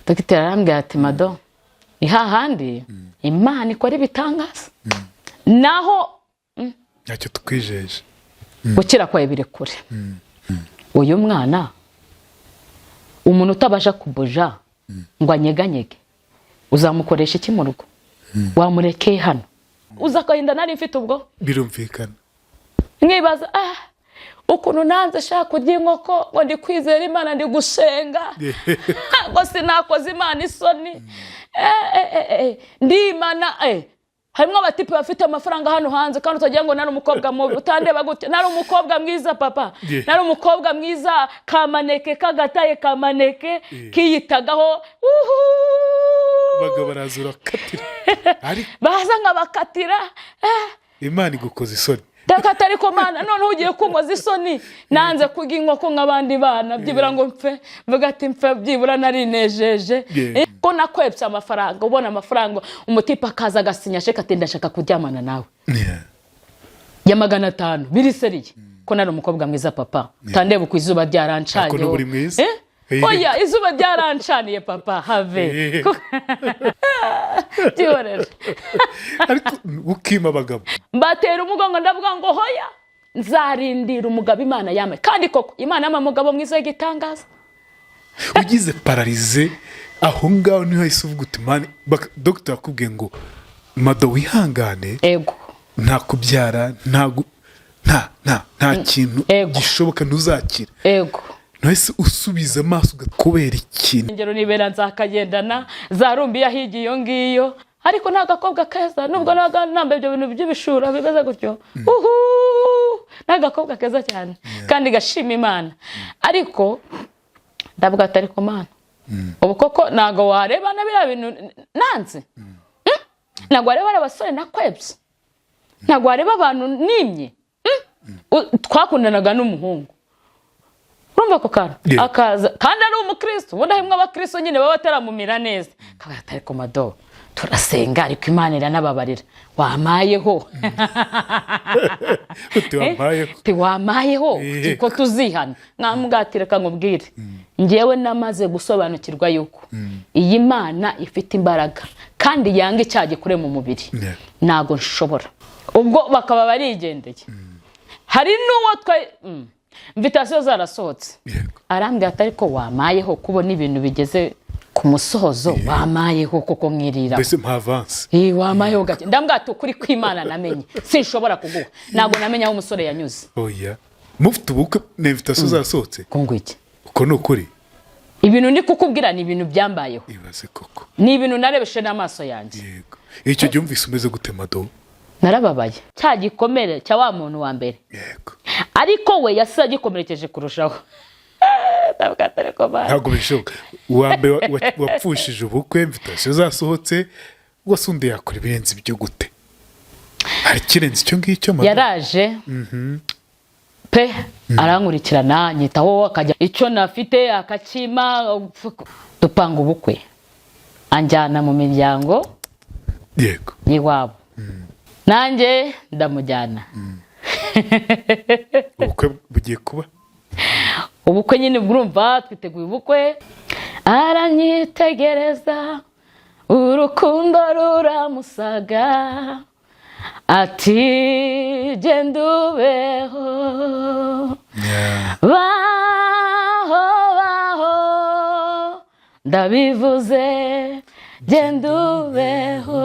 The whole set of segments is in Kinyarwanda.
dogiteri arambwira ati mado ni hahandi Imana ikora ibitangaza naho ntacyo tukwijeje gukira kwawe bire kure uyu mwana umuntu utabasha kubuja ngo anyeganyege uzamukoresha iki mu rugo wamurekeye hano uzakahinda nari mfite ubwo birumvikana nkibaza ukuntu nanze shaka kurya inkoko ngo ndi kwizera Imana ndi gusenga ngo sinakoze Imana isoni ndi Imana harimo abatipe bafite amafaranga hano hanze kandi utagira ngo nari umukobwa mubi utandeba gute nari umukobwa mwiza papa nari umukobwa mwiza kamaneke kagataye kamaneke kiyitagaho bagabo barazura katira baza nkabakatira Imana igukoze isoni dakata ariko Mana none ugiye kunkoza isoni nanze kuga inkoko nk'abandi bana byibura ngo mpfe mvuga ati mpfe byibura nari nejeje ko nakwepse amafaranga ubona amafaranga umutipa kaza gasinya sheka ati ndashaka kuryamana nawe ya 500 biri seriye ko nari umukobwa mwiza papa tandebe ku izuba ryarancanye ko nuri mwiza oya izuba ryarancaniye papa have tiorere ariko ukima abagabo mbatera umugongo ndavuga ngo hoya nzarindira umugabo Imana yame kandi koko Imana yama mugabo mwiza y'igitangaza ugize paralize aho ngaho niho isuvuga utumane doctor akubwiye ngo mado wihangane ego nta kubyara nta kintu gishoboka ntuzakira ego nahise usubiza amaso kubera ikintu ingero nibera nzakagendana zarumbi yahigiye iyo ngiyo ariko nta gakobwa keza nubwo nambaye ibyo bintu by'ibishura bimeze gutyo nta gakobwa keza cyane kandi gashima Imana ariko ndavuga ati ariko Mana ubu koko nago wareba na bira bintu nanze nago wareba abasore nakwebye nago wareba abantu nimye twakundanaga n'umuhungu urumva ko kana akaza kandi ari umukristo ubudahimwe abakristo nyine baba bataramumira neza kabaye ariko mado turasenga ariko Imana iranababarira wamayeho wamayeho ko tuzihana nkamugatire kangubwire ngewe namaze gusobanukirwa yuko iyi Mana ifite imbaraga kandi yanga icyaje kure mu mubiri nago nshobora ubwo bakaba barigendeye hari nuwo invitation zarasohotse arambwira ati ariko wamayeho kubona ibintu bigeze ku musozo wamayeho koko mwirira mbese mpavance wamayeho gake ndambwira ati ukuri kw'Imana namenye sinshobora kuguha nago namenye aho umusore yanyuze oya mufite ubukwe invitation zarasohotse kongo iki uko nukuri ibintu ndi kukubwira ni ibintu byambayeho ibaze koko ni ibintu narebeshe n'amaso yanjye yego icyo cyumvise umeze gute mado narababaye cya gikomere cya wa muntu wa mbere yego ariko we yasa gikomerekeje kurushaho ntabwo bishoboka uwambe wapfushije ubukwe invitation zasohotse wasundi yakora ibirenze ibyo gute hari kirenze icyo ngicyo yaraje pe arankurikirana nyitaho akajya icyo nafite akakima dupanga ubukwe anjyana mu miryango yego n'iwabo nanjye ndamujyana ubukwe bugiye kuba ubukwe nyine urumva twiteguye ubukwe aranyitegereza urukundo ruramusaga ati genda ubeho baho ndabivuze genda ubeho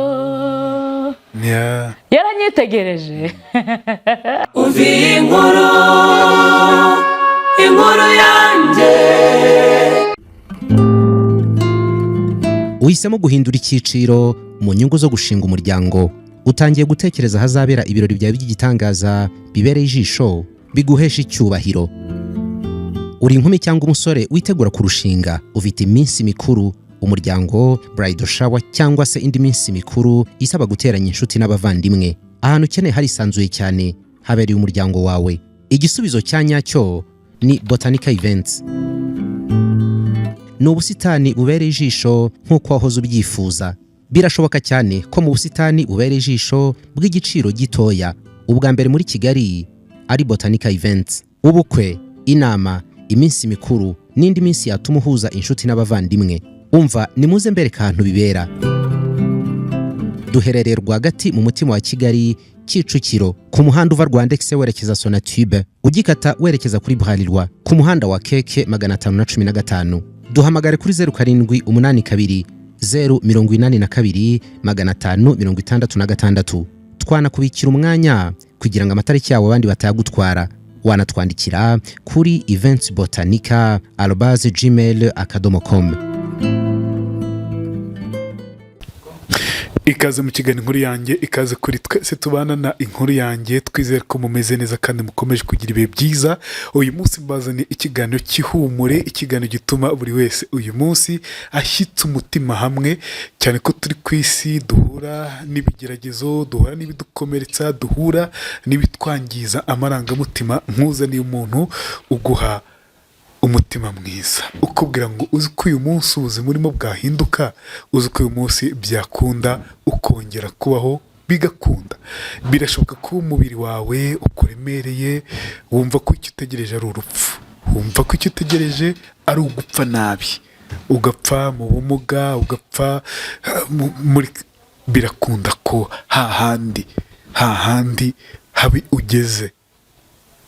yaranyitegereje uvi inkuru yanjye uhisemo guhindura icyiciro mu nyungu zo gushinga umuryango utangiye gutekereza hazabera ibirori byawe by'igitangaza bibereye ijisho biguhesha icyubahiro uri inkumi cyangwa umusore witegura kurushinga ufite iminsi mikuru umuryango bridal shower cyangwa se indi minsi mikuru isaba guteranya inshuti n'abavandimwe ahantu ukeneye harisanzuye cyane habereye umuryango wawe igisubizo cya nyacyo ni Botanica Events ni ubusitani bubereye ijisho nk'uko wahoze ubyifuza birashoboka cyane ko mu busitani bubereye ijisho bw'igiciro gitoya ubwa mbere muri Kigali ari Botanica Events ubukwe inama iminsi mikuru n'indi minsi yatuma uhuza inshuti n'abavandimwe umva nimuze mbereka ahantu bibera. Duherereye rwagati mu mutima wa Kigali, Kicukiro, ku muhanda uva Rwandex werekeza Sonatube, ugikata werekeza kuri Bralirwa ku muhanda wa Keke 515. Duhamagare kuri 0782 082 566. Twanakubikira umwanya kugira ngo amatariki yawe abandi batayagutwara. Wanatwandikira kuri eventsbotanica@gmail.com. Ikaze mu kiganiro inkuru yanjye, ikaze kuri twese tubana na inkuru yanjye. Twizere ko mumeze neza kandi mukomeje kugira ibihe byiza. Uyu munsi mbazaniye ikiganiro cy'ihumure, ikiganiro gituma buri wese uyu munsi ashyitse umutima hamwe, cyane ko turi ku isi duhura n'ibigeragezo, duhura n'ibidukomeretsa, duhura n'ibitwangiza amarangamutima. Nkuzaniye umuntu uguha umutima mwiza, ukubwira ngo uzi ko uyu munsi ubuzima urimo bwahinduka, uzi ko uyu munsi byakunda, ukongera kubaho bigakunda. Birashoboka ko umubiri wawe ukuremereye, wumva ko icyo utegereje ari urupfu, wumva ko icyo utegereje ari ugupfa nabi, ugapfa mu bumuga, ugapfa muri... Birakunda ko hahandi habi ugeze,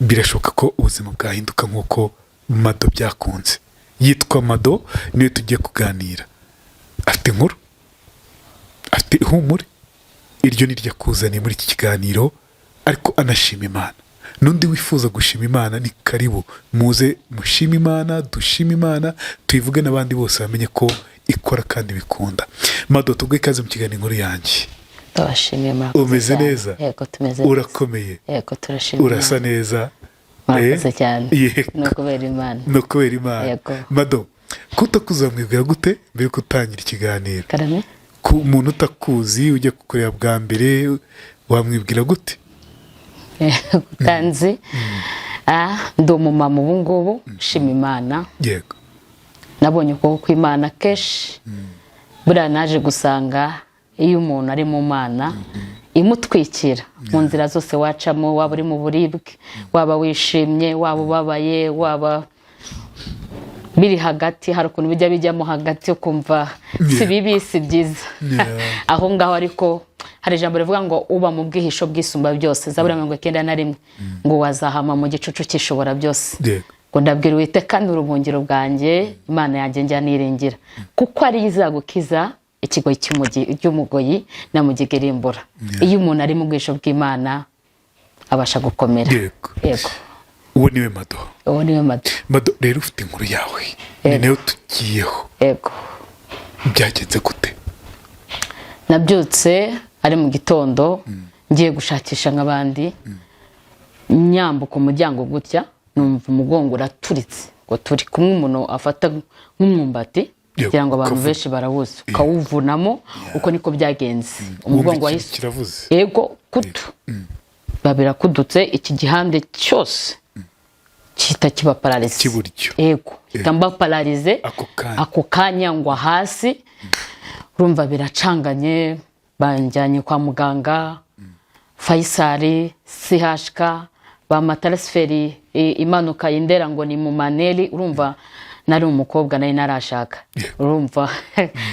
birashoboka ko ubuzima bwahinduka nk'uko Mado byakunze. Yitwa Mado, niwe tugiye kuganira. Afite inkuru, afite ihumure, iryo ni ryo kuzaniye muri iki kiganiro, ariko anashima Imana. N'undi wifuza gushima Imana ni karibu, muze mushima Imana, dushima Imana, tuyivuge n'abandi bose bamenye ko ikora kandi bikunda. Mado, tugwe ikaze mu kiganiro inkuru yanjye. Turashimye Imana. Umeze neza? Yego tumeze neza. Urakomeye? Yego turashimye. Urasa neza? Murakoze cyane. Yego. No kubera Imana. No kubera Imana. Yego. Mado, kutakuzamwibwira gute mbere gutangira ikiganiro? Karame? Ku muntu utakuzi ujya kukureba bwa mbere wamwibwira gute? Tanzi. Ndi umumama ubu ngubu, shima Imana. Yego. Nabonye ukuboko kw'Imana kenshi. Buriya naje gusanga iyo umuntu ari mu Mana imutwikira mu nzira zose wacamo, waba uri mu buribwe, waba wishimye, waba ubabaye, waba biri hagati, hari ukuntu bijya bijyamo hagati ukumva si bibi si byiza. Aho ngaho ariko hari ijambo rivuga ngo uba mu bwihisho bw'isumba byose, Zaburi 91 ngo wazahama mu gicucu cy'ishobora byose. Ngo ndabwira Uwiteka kandi urubuhungiro bwanjye, Imana yanjye njya niringira, kuko ari izagukiza ikigoyi cy'umugoyi na mugigirimbura. Iyo umuntu ari mu bwisho bw'Imana abasha gukomera. Yego. Uwo niwe Mado. Uwo niwe Mado. Mado, rero ufite inkuru yawe, ni nayo tugiyeho. Yego. Byagenze gute? Nabyutse ari mu gitondo, ngiye gushakisha nk'abandi, nyambuka umuryango gutya, numva umugongo uraturitse, ngo turi kumwe umuntu afata nk'umwumbati, kugira ngo abantu benshi barawuze, ukawuvunamo. Uko niko byagenze. Umugongo wahise kiravuze. Yego, kutu babira kudutse, iki gihande cyose kita kiba paralize kiburyo. Yego, kitamba paralize ako kanya ngwa hasi. Urumva biracanganye, banjyanye kwa muganga Faisali, CHK, ba transferi imanuka indera ngo ni mu maneli. Urumva nari umukobwa nari narashaka, urumva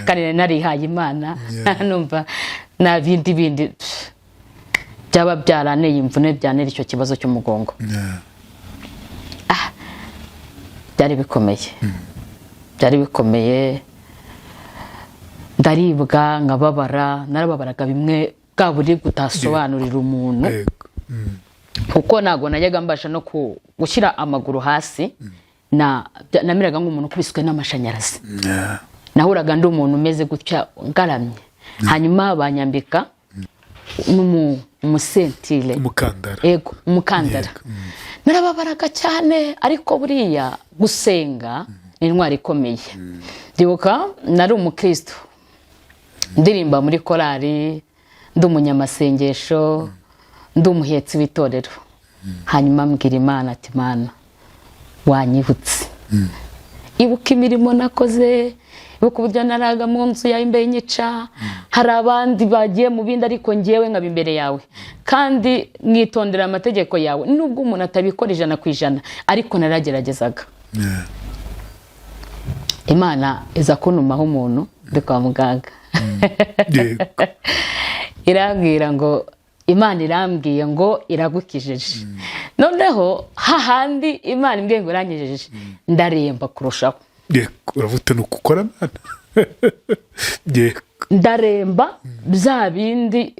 kandi narihaye Imana, numva na bindi byaba byaraneye imvune byanera icyo kibazo cy'umugongo. Byari bikomeye, ndaribwa nkababara, narababaraga bimwe bwa buri gutasobanurira umuntu, kuko nago najyaga mbasha no gushyira amaguru hasi, namiraga nk'umuntu kubiswe n'amashanyarazi. Nahuraga ndi umuntu umeze gutya ngaramye, hanyuma banyambika umusentire, umukandara. Yego, umukandara. Narababaraga cyane, ariko buriya gusenga ni intwari ikomeye. Ndibuka nari umukristo, ndirimba muri korali, ndi umunyamasengesho, ndi umuhetsi w'itorero. Hanyuma mbwira Imana ati, Mana wanyibutse, ibuka imirimo nakoze, ibuka uburyo naraga mu nzu yawe imbere nyica, hari abandi bagiye mu bindi ariko ngewe nkaba imbere yawe, kandi mwitondera amategeko yawe, nubwo umuntu atabikora 100%, ariko narageragezaga. Imana iza kuntumaho umuntu ndi kwa muganga yego irambwira ngo Imana irambwiye ngo iragukijije noneho hahandi Imana imbwiye ngo iranyijeje ndaremba kurushaho yego uravuta nuko ukora Mana yego ndaremba bya bindi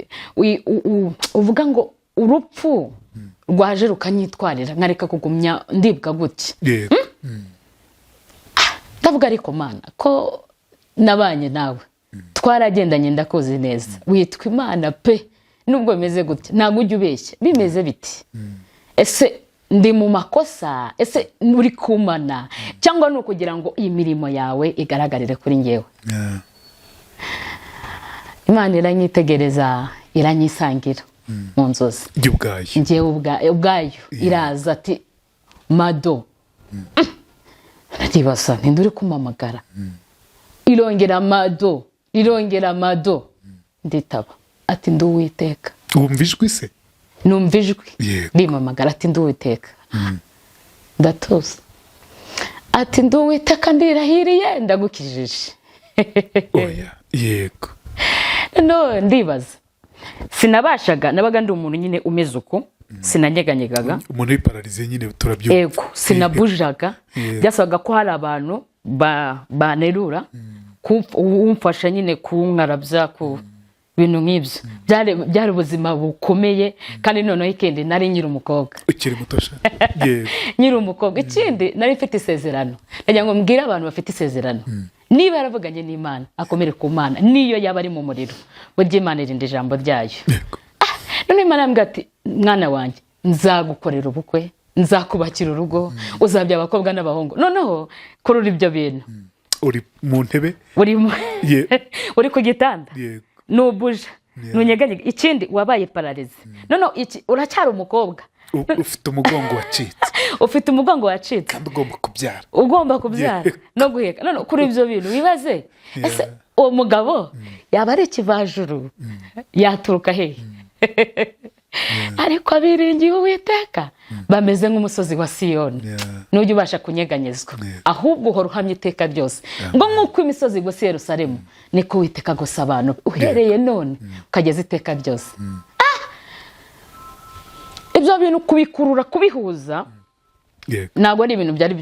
uvuga ngo urupfu rwaje rukanyitwarira nkareka kugumya ndibwa gutya yego ndavuga ariko Mana ko nabanye nawe twaragendanye ndakoze neza witwa Imana pe nubwo bimeze gutya ntabwo ujya ubeshya bimeze biti ese ndi mu makosa ese uri kumana cyangwa ni ukugira ngo iyi mirimo yawe igaragarire kuri njyewe Imana iranyitegereza iranyisangira mu nzozi njyewe ubwayo iraza ati Mado ndibaza ntindi uri kumamagara irongera Mado nditaba ati ndi Uwiteka wumva ijwi se numva ijwi rimamagara ati ndi Uwiteka ndatuza ati ndi Uwiteka ndirahiriye ndagukijije oya yego no ndibaza sinabashaga nabaga ndi umuntu nyine umeze uko sinanyeganyegaga umuntu wipararize nyine turabyumva yego sinabujaga byasabaga ko hari abantu banerura kumfasha nyine kunkarabya ku bintu nk'ibyo byari ubuzima bukomeye kandi noneho ikindi nari nyiri umukobwa ukiri mutosha nyiri umukobwa ikindi nari mfite isezerano ndagira ngo mbwire abantu bafite isezerano niba yaravuganye n'Imana akomere ku Mana niyo yaba ari mu muriro burya Imana irinda ijambo ryayo none Imana yambwira ati mwana wanjye nzagukorera ubukwe nzakubakira urugo uzabya abakobwa n'abahungu noneho kurura ibyo bintu uri mu ntebe uri ku gitanda nubuja nunyeganyega ikindi wabaye pararize noneho uracyari umukobwa ufite umugongo wacitse kandi ugomba kubyara no guheka none kuri ibyo bintu wibaze ese uwo mugabo yaba ari ikivajuru yaturuka hehe ariko abiringiye Uwiteka bameze nk'umusozi wa Siyoni nujya ubasha kunyeganyezwa ahubwo uhora uhamye iteka ryose ngo nk'uko imisozi igose Yerusalemu niko Uwiteka gusa abantu uhereye none ukageza iteka ryose ibyo bintu kubikurura kubihuza ntabwo ari ibintu byari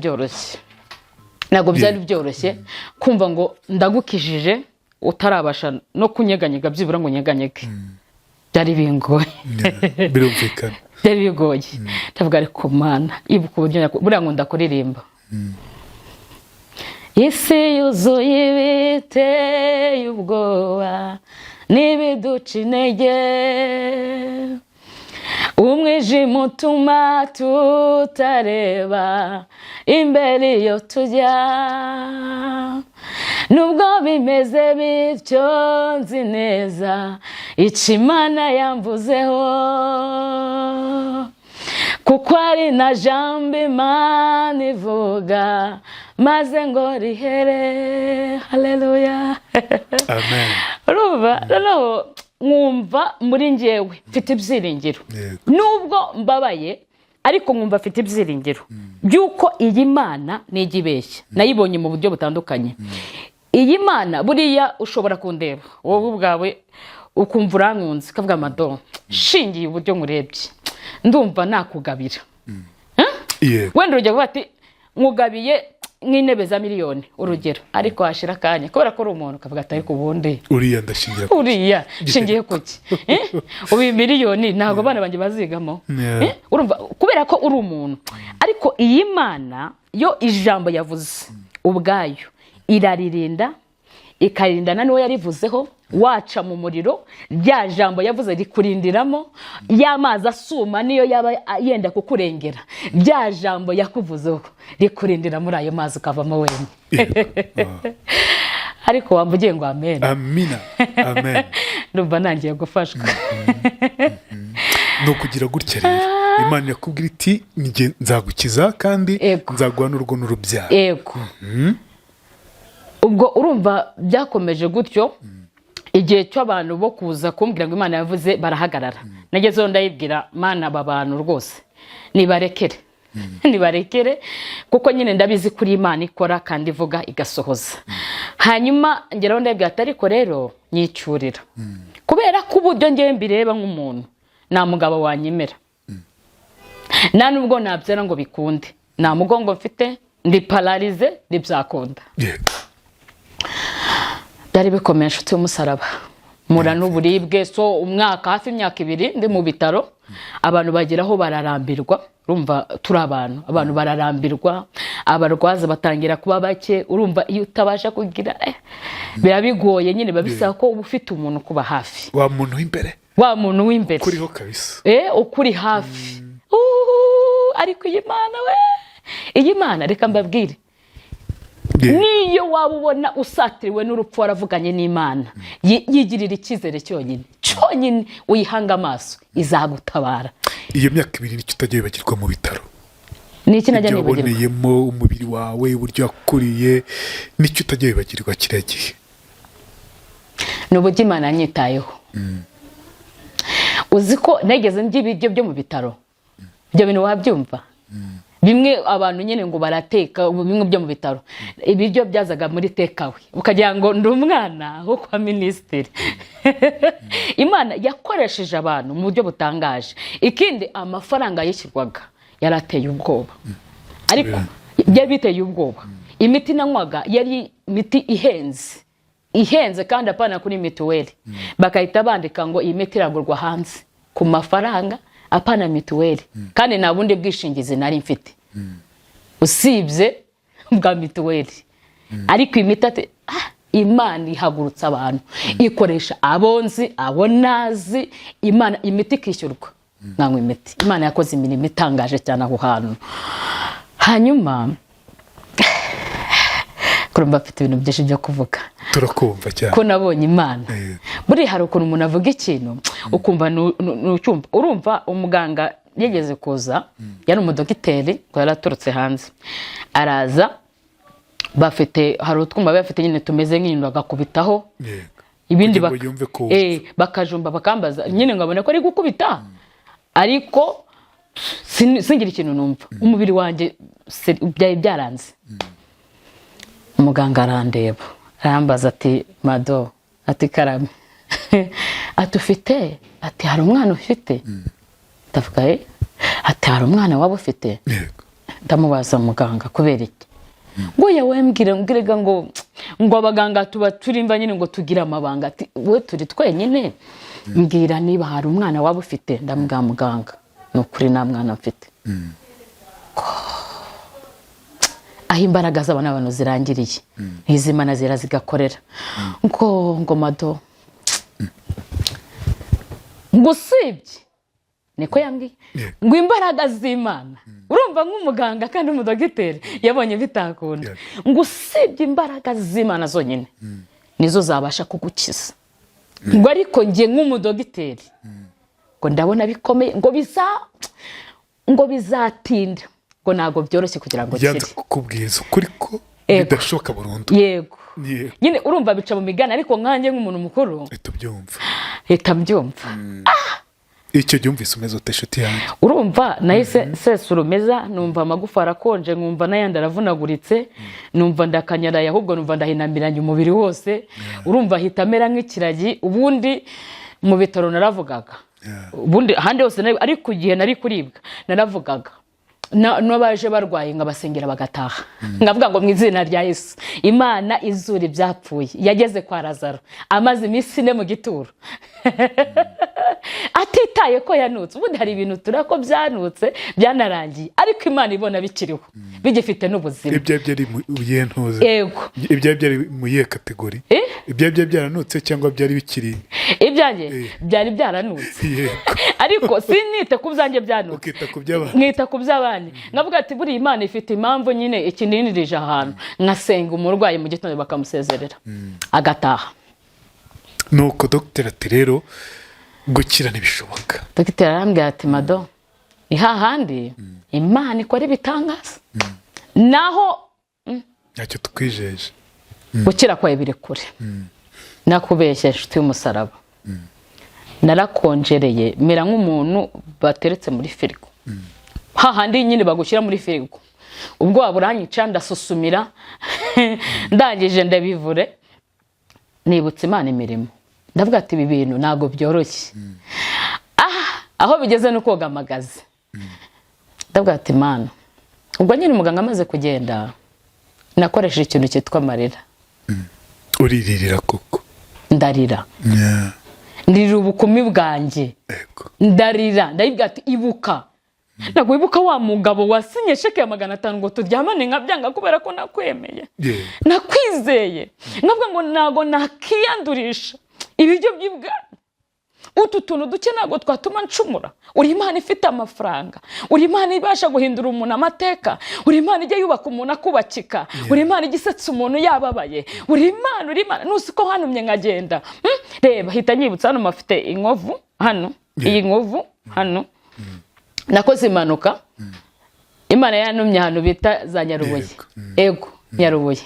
byoroshye kumva ngo ndagukijije utarabasha no kunyeganyega byibura ngo unyeganyege byari bingoye birumvikana byari bigoye ndavuga ariko Mana ibuka uburyo buriya ngo ndakuririmba isi yuzuye ibiteye ubwoba n'ibiduca intege umwijima utuma tutareba imbere iyo tujya nubwo bimeze bityo nzi neza icyo Imana yamvuzeho kuko ari na jambo Imana ivuga maze ngo rihere haleluya amen urumva noneho nkumva muri njyewe mfite ibyiringiro nubwo mbabaye ariko nkumva mfite ibyiringiro by'uko iyi Mana ntigibeshya nayibonye mu buryo butandukanye iyi Mana buriya ushobora kundeba wowe ubwawe ukumva urankunze ukavuga Mado shingiye uburyo nkurebye ndumva nakugabira wenda urugero kuvuga ati nkugabiye nk'intebe za miliyoni urugero ariko hashira akanya kubera ko uri umuntu ukavuga ati ariko ubundi uriya ndashingira uriya shingiye kuki ubu miliyoni ntabwo abana banjye bazigamo urumva kubera ko uri umuntu ariko iyi Mana yo ijambo yavuze ubwayo iraririnda ikarindana n'uwo yarivuzeho waca mu muriro rya jambo yavuze rikurindiramo y'amazi asuma niyo yaba yenda kukurengera rya jambo yakuvuzeho rikurindira muri ayo mazi ukavamo wemye ariko wambugiye ngo amen amina amen ndumva nangiye gufashwa no kugira gutya rero Imana yakubwira iti nzagukiza kandi nzaguha n'urugo n'urubyaro yego ubwo urumva byakomeje gutyo igihe cy'abantu bo kuza kumbwira ngo Imana yavuze barahagarara nagezeho ndayibwira Mana aba bantu rwose nibarekere nibarekere kuko nyine ndabizi kuri Imana ikora kandi ivuga igasohoza. Hanyuma ngeraho ndabwira ati ariko rero nyicyurira kubera ko uburyo ngiye mbireba nk'umuntu nta mugabo wanyemera, nta nubwo nabyara ngo bikunde, nta mugongo mfite, ndi paralize, ntibyakunda. Byari bikomeye nshuti y'umusaraba, mura n'uburibwe. So umwaka hafi imyaka 2 ndi mu bitaro, abantu bageraho bararambirwa. Urumva turi abantu bararambirwa, abarwaza batangira kuba bake. Urumva iyo utabasha kugira biba bigoye nyine, babisaba ko uba ufite umuntu kuba hafi, wa muntu w'imbere kuriho kabisa, ukuri hafi. Ariko iyi Mana reka mbabwire, niyo waba ubona usatiriwe n'urupfu waravuganye n'Imana, yigirira icyizere cyonyine uyihanga amaso izagutabara. Iyo myaka 2 nicyo utagiye bagirwa mu bitaro, niki najya nibagirwa, waboneyemo umubiri wawe uburyo yakuriye, nicyo utagiye bagirwa kiriya gihe. N'uburyo Imana yanyitayeho. Uzi ko nageze ndibiryo byo mu bitaro, ibyo bintu wabyumva? Bimwe abantu nyine ngo barateka bimwe byo mu bitaro, ibiryo byazaga muri tekawe, ukagira ngo ndi umwana wo kwa minisitiri. Imana yakoresheje abantu mu buryo butangaje. Ikindi amafaranga yishyurwaga yarateye ubwoba, ariko byari biteye ubwoba. Imiti nanywaga yari imiti ihenze kandi apana kuri mituweli, bakahita bandika ngo iyi miti iragurwa hanze ku mafaranga apana mituweli, kandi nta bundi bwishingizi nari mfite usibye bwa mituweli. Ariko imiti Imana ihagurutsa abantu, ikoresha abonzi abonazi, Imana imiti kishyurwa nangwa imiti. Imana yakoze imirimo itangaje cyane aho hantu. Hanyuma kurumva afite ibintu byinshi byo kuvuga, turakumva cyane ko nabonye Imana. Buri hari ukuntu umuntu avuga ikintu ukumva n'ucyumva. Urumva umuganga yegeze kuza, yari umudogiteri ngo yaraturutse hanze, araza bafite hari utwuma bafite nyine tumeze nk'intu bagakubitaho, ibindi bakajumba bakambaza nyine ngabone ko ari gukubita, ariko singira ikintu numva. Umubiri wanjye byari byaranze. Umuganga arandeba arambaza ati Mado, ati Karame, ati ufite, ati hari umwana ufite? Ndavuga ati hari umwana waba ufite? Ndamubaza muganga kubera iki? Ngo yawe mbwira ngo abaganga tuba turimba nyine ngo tugira amabanga. Ati we turi twenyine, mbwira niba hari umwana waba ufite. Ndamubwira muganga nukuri nta mwana mfite. Aho imbaraga z'abantu zirangiriye, Imana zigakorera. Ngo Mado, ngo usibye niko yambwiye, ngo imbaraga z'Imana. Urumva nk'umuganga kandi umudogiteri yabonye bitakunda, ngo usibye imbaraga z'Imana zonyine nizo zabasha kugukiza. Ngo ariko ngiye nk'umudogiteri ngo ndabona bikomeye, ngo bizatinda, ngo ntago byoroshye kugira ngo kire. Kukubwiza ukuri ko bidashoka burundu. Yego. Nyine urumva bica mu migana, ariko nkanjye nk'umuntu mukuru etabyumva. Icyo byumvise umeze uteshuti yanjye. Urumva nahise sesurumeza, numva amagufa arakonje, numva nayandi aravunaguritse, numva ndakanyaraye, ahubwo numva ndahinamiranye umubiri wose. Urumva hitamera nk'ikiragi. Ubundi mu bitaro naravugaga, ubundi handi hose ariko igihe nari kuribwa naravugaga. N'abaje barwaye ngabasengera bagataha, ngavuga ngo mu izina rya Yesu Imana izura ibyapfuye. Yageze kwa Lazaro amaze iminsi 4 mu gituro, atitaye ko yanutse. Ubundi hari ibintu turako byanutse byanarangiye, ariko Imana ibona bikiriho bigifite n'ubuzima. Ibyo byari mu yentoze. Yego. Ibyo byari mu ye kategori. Ibyo byaranutse cyangwa byari bikiri? Ibyanjye byari byaranutse. Ariko sinite ku byanjye byanutse. Ukita ku by'abandi. Nkita ku by'abandi. Ngavuga ati buri Imana ifite impamvu nyine ikininirije ahantu, nkasenga umurwayi mu gitondo bakamusezerera agataha. Nuko Dr. ati rero gukira ntibishoboka. Dr. arambwira ati Mado, ihahandi Imana ikora ibitangaza, naho ntacyo tukwijeje. Gukira kwawe biri kure. Nakubeshye inshuti y'umusaraba. Narakonjereye mera nk'umuntu bateretse muri firigo. hahandi nyine bagushyira muri firigo ubwo waburanyica ndasusumira ndangije ndabivure nibutse Imana imirimo ndavuga ati ibi bintu ntago byoroshye aho bigeze no koga amagazi ndavuga ati Imana ubwo nyine umuganga amaze kugenda nakoresheje ikintu cyitwa amarira uriririra koko ndarira ndirira ubukumi bwanjye ndarira ndayibwira ati ibuka ntabwo wibuka wa mugabo wasinye sheke ya 500 ngo turyamane nkabyanga kubera ko nakwemeye nakwizeye nkavuga ngo ntago nakiyandurisha ibiryo by'ibwana utu tuntu duke ntago twatuma ncumura uri Imana ifite amafaranga uri Imana ibasha guhindura umuntu amateka uri Imana ijya yubaka umuntu akubakika uri Imana igisetsa umuntu yababaye uri Imana nusiko hanumye nkagenda reba hita nyibutsa hano mafite inkovu hano iyi nkovu hano nakoze impanuka Imana yanumye hano bita za Nyarubuye ego Nyarubuye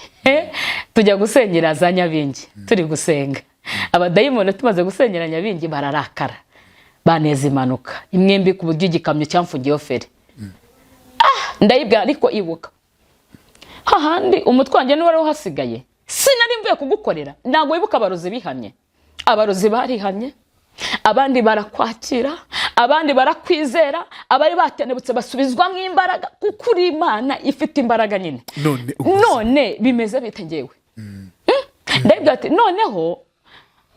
tujya gusengera za Nyabingi turi gusenga abadayimoni tumaze gusenyera Nyabingi bararakara baneze impanuka imwembi ku buryo igikamyo cyamfungiye feri ndayibwa ariko ibuka hahandi umutwe wanjye ni wari uhasigaye sinari mvuye kugukorera ntago wibuka abarozi bihanye abarozi barihanye abandi barakwakira abandi barakwizera abari batenebutse basubizwa nk'imbaraga kuko uri Imana ifite imbaraga nyine none bimeze bite ngewe ndabwira ati noneho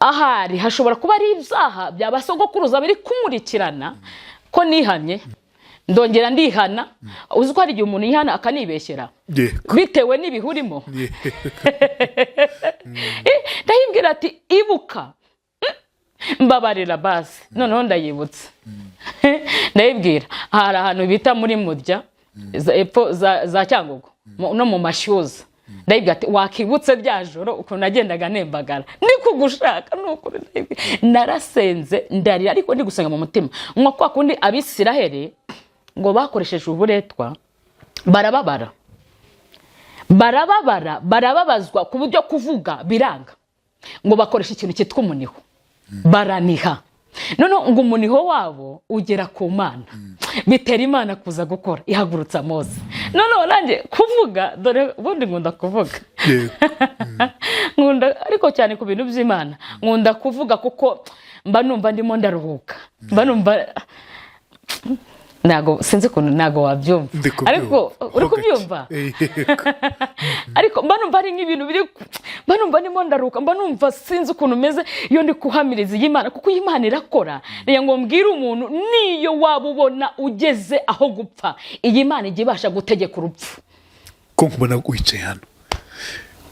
ahari hashobora kuba ari ibyaha byabasogokuruza biri kumurikirana ko nihanye ndongera ndihana uzi ko hari igihe umuntu yihana akanibeshyera bitewe n'ibihurimo ndayibwira ati ibuka mbabarira basi noneho ndayibutse ndayibwira hari ahantu bita muri Murya za Cyangugu no mu Mashyuza ndayibwira ati wakibutse bya joro ukuntu nagendaga nembagara ni kugushaka n'ukuri narasenze ndarira ariko ndi gusenga mu mutima nko kwa kundi Abisiraheli ngo bakoresheje uburetwa barababazwa ku buryo kuvuga biranga ngo bakoresha ikintu cyitwa umuniho baraniha noneho ngo umuniho wabo ugera ku Mana bitera Imana kuza gukora ihagurutsa Mose noneho nanjye kuvuga dore ubundi nkunda kuvuga nkunda ariko cyane ku bintu by'Imana nkunda kuvuga kuko mba numva ndimo ndaruhuka mba numva nago sinzi ko nago wabyumva ariko uri kubyumva ariko mba numva ari nk'ibintu biri mba numva ndimo ndaruhuka mba numva sinzi ukuntu meze iyo ndi kuhamiriza y'Imana kuko Imana irakora niyo ngo mbwire umuntu niyo wabubona ugeze aho gupfa iyi Imana igibasha gutegeka urupfu ko nkubona wicaye hano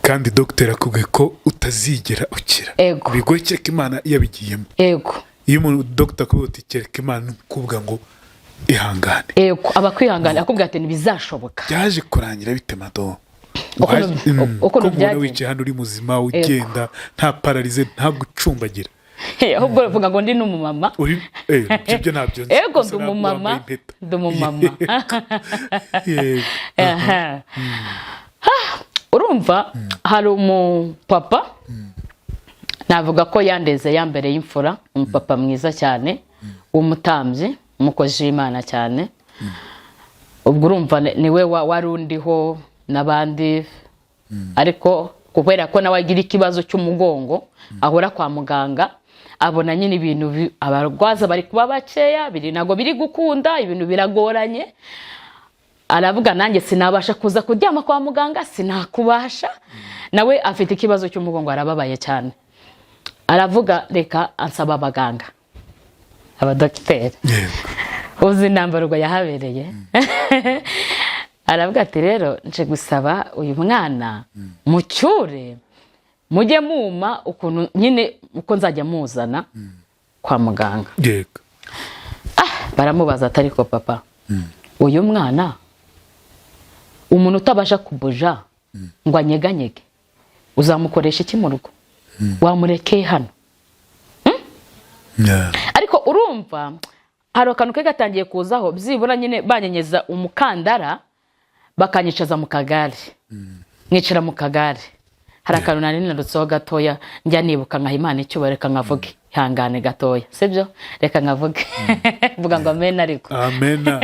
kandi docteur akubwiye ko utazigera ukira bigoye cyeka Imana yabigiyemo iyo umuntu docteur akubwiye uti cyeka Imana kuvuga ngo ihangane abakwihangana akubwira ati ntibizashoboka byaje kurangira bite mado uko wicaye hano uri muzima ugenda nta paralize nta gucumbagira ahubwo bavuga ngo ndi n'umumama ibyo ntabyo ndi umumama urumva hari umupapa navuga ko yandeze yambereye imfura umupapa mwiza cyane w'umutambyi umukozi w'Imana cyane ubwo urumva niwe wari undiho n'abandi ariko kubera ko nawe agira ikibazo cy'umugongo ahora kwa muganga abona nyine ibintu abarwaza bari kuba bakeya biri nago biri gukunda ibintu biragoranye aravuga nanjye sinabasha kuza kuryama kwa muganga sinakubasha nawe afite ikibazo cy'umugongo arababaye cyane aravuga reka ansaba abaganga abadokiteri uzi inambarwa yahabereye aravuga ati rero nje gusaba uyu mwana mucyure mujye muma ukuntu nyine uko nzajya muzana kwa muganga baramubaza atari ko papa uyu mwana umuntu utabasha kubuja ngo anyeganyege uzamukoresha iki mu rugo wamurekeye hano ariko urumva hari akantu ke gatangiye kuzaho byibura nyine banyenyeza umukandara bakanyicaza mu kagare mwicara mu kagare hari akantu nari narutseho gatoya njya nibuka nka Imana icyubareka nkavuge ihangane gatoya sibyo reka nkavuge vuga ngo amen ariko amena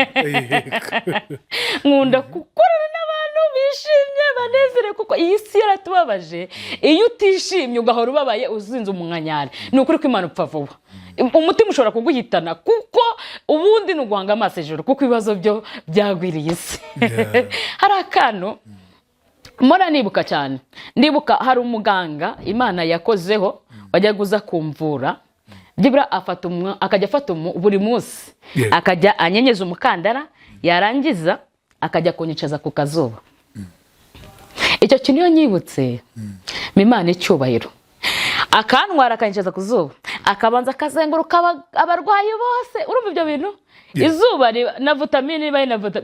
nkunda gukorana n'abantu bishimye banezere kuko iyi si yaratubabaje iyo utishimye ugahora ubabaye uzinze umunkanyari ni ukuri ko Imana upfa vuba umutima ushobora kuguhitana kuko ubundi nuguhanga amaso ejuru kuko ibibazo byo byagwiriye isi hari akantu mbona nibuka cyane ndibuka hari umuganga Imana yakozeho wajya guza kumvura byibura akajya afata buri munsi akajya anyenyeza umukandara yarangiza akajya kunyicaza ku kazuba icyo kintu iyo nyibutse Imana icyubahiro akantwara akanyicaza ku zuba akabanza akazenguruka abarwayi bose urumva ibyo bintu izuba na vitamini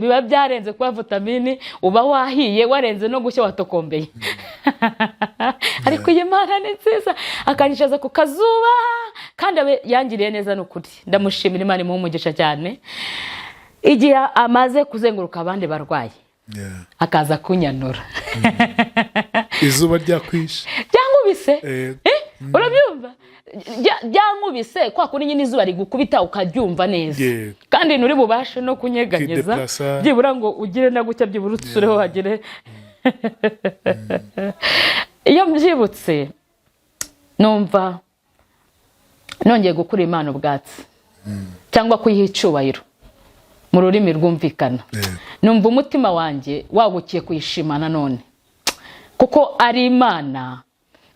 biba byarenze kuba vitamini uba wahiye warenze no gushya watokombeye ariko iyi Mana ni nziza akanyicaza ku kazuba kandi yangiriye neza n'ukuri ndamushimira Imana imuha umugisha cyane igihe amaze kuzenguruka abandi barwayi akaza kunyanura izuba ryakwishe ryangubise urabyumva ryangubise kwa kuri nyine izuba rigukubita ukaryumva neza kandi nturi bubashe no kunyeganyeza byibura ngo ugire na gucya byibura usureho hagire iyo mbyibutse numva nongeye gukura Imana ubwatsi cyangwa kuyiha icyubahiro mu rurimi rwumvikana numva umutima wanjye wagukiye kuyishimana none kuko ari Imana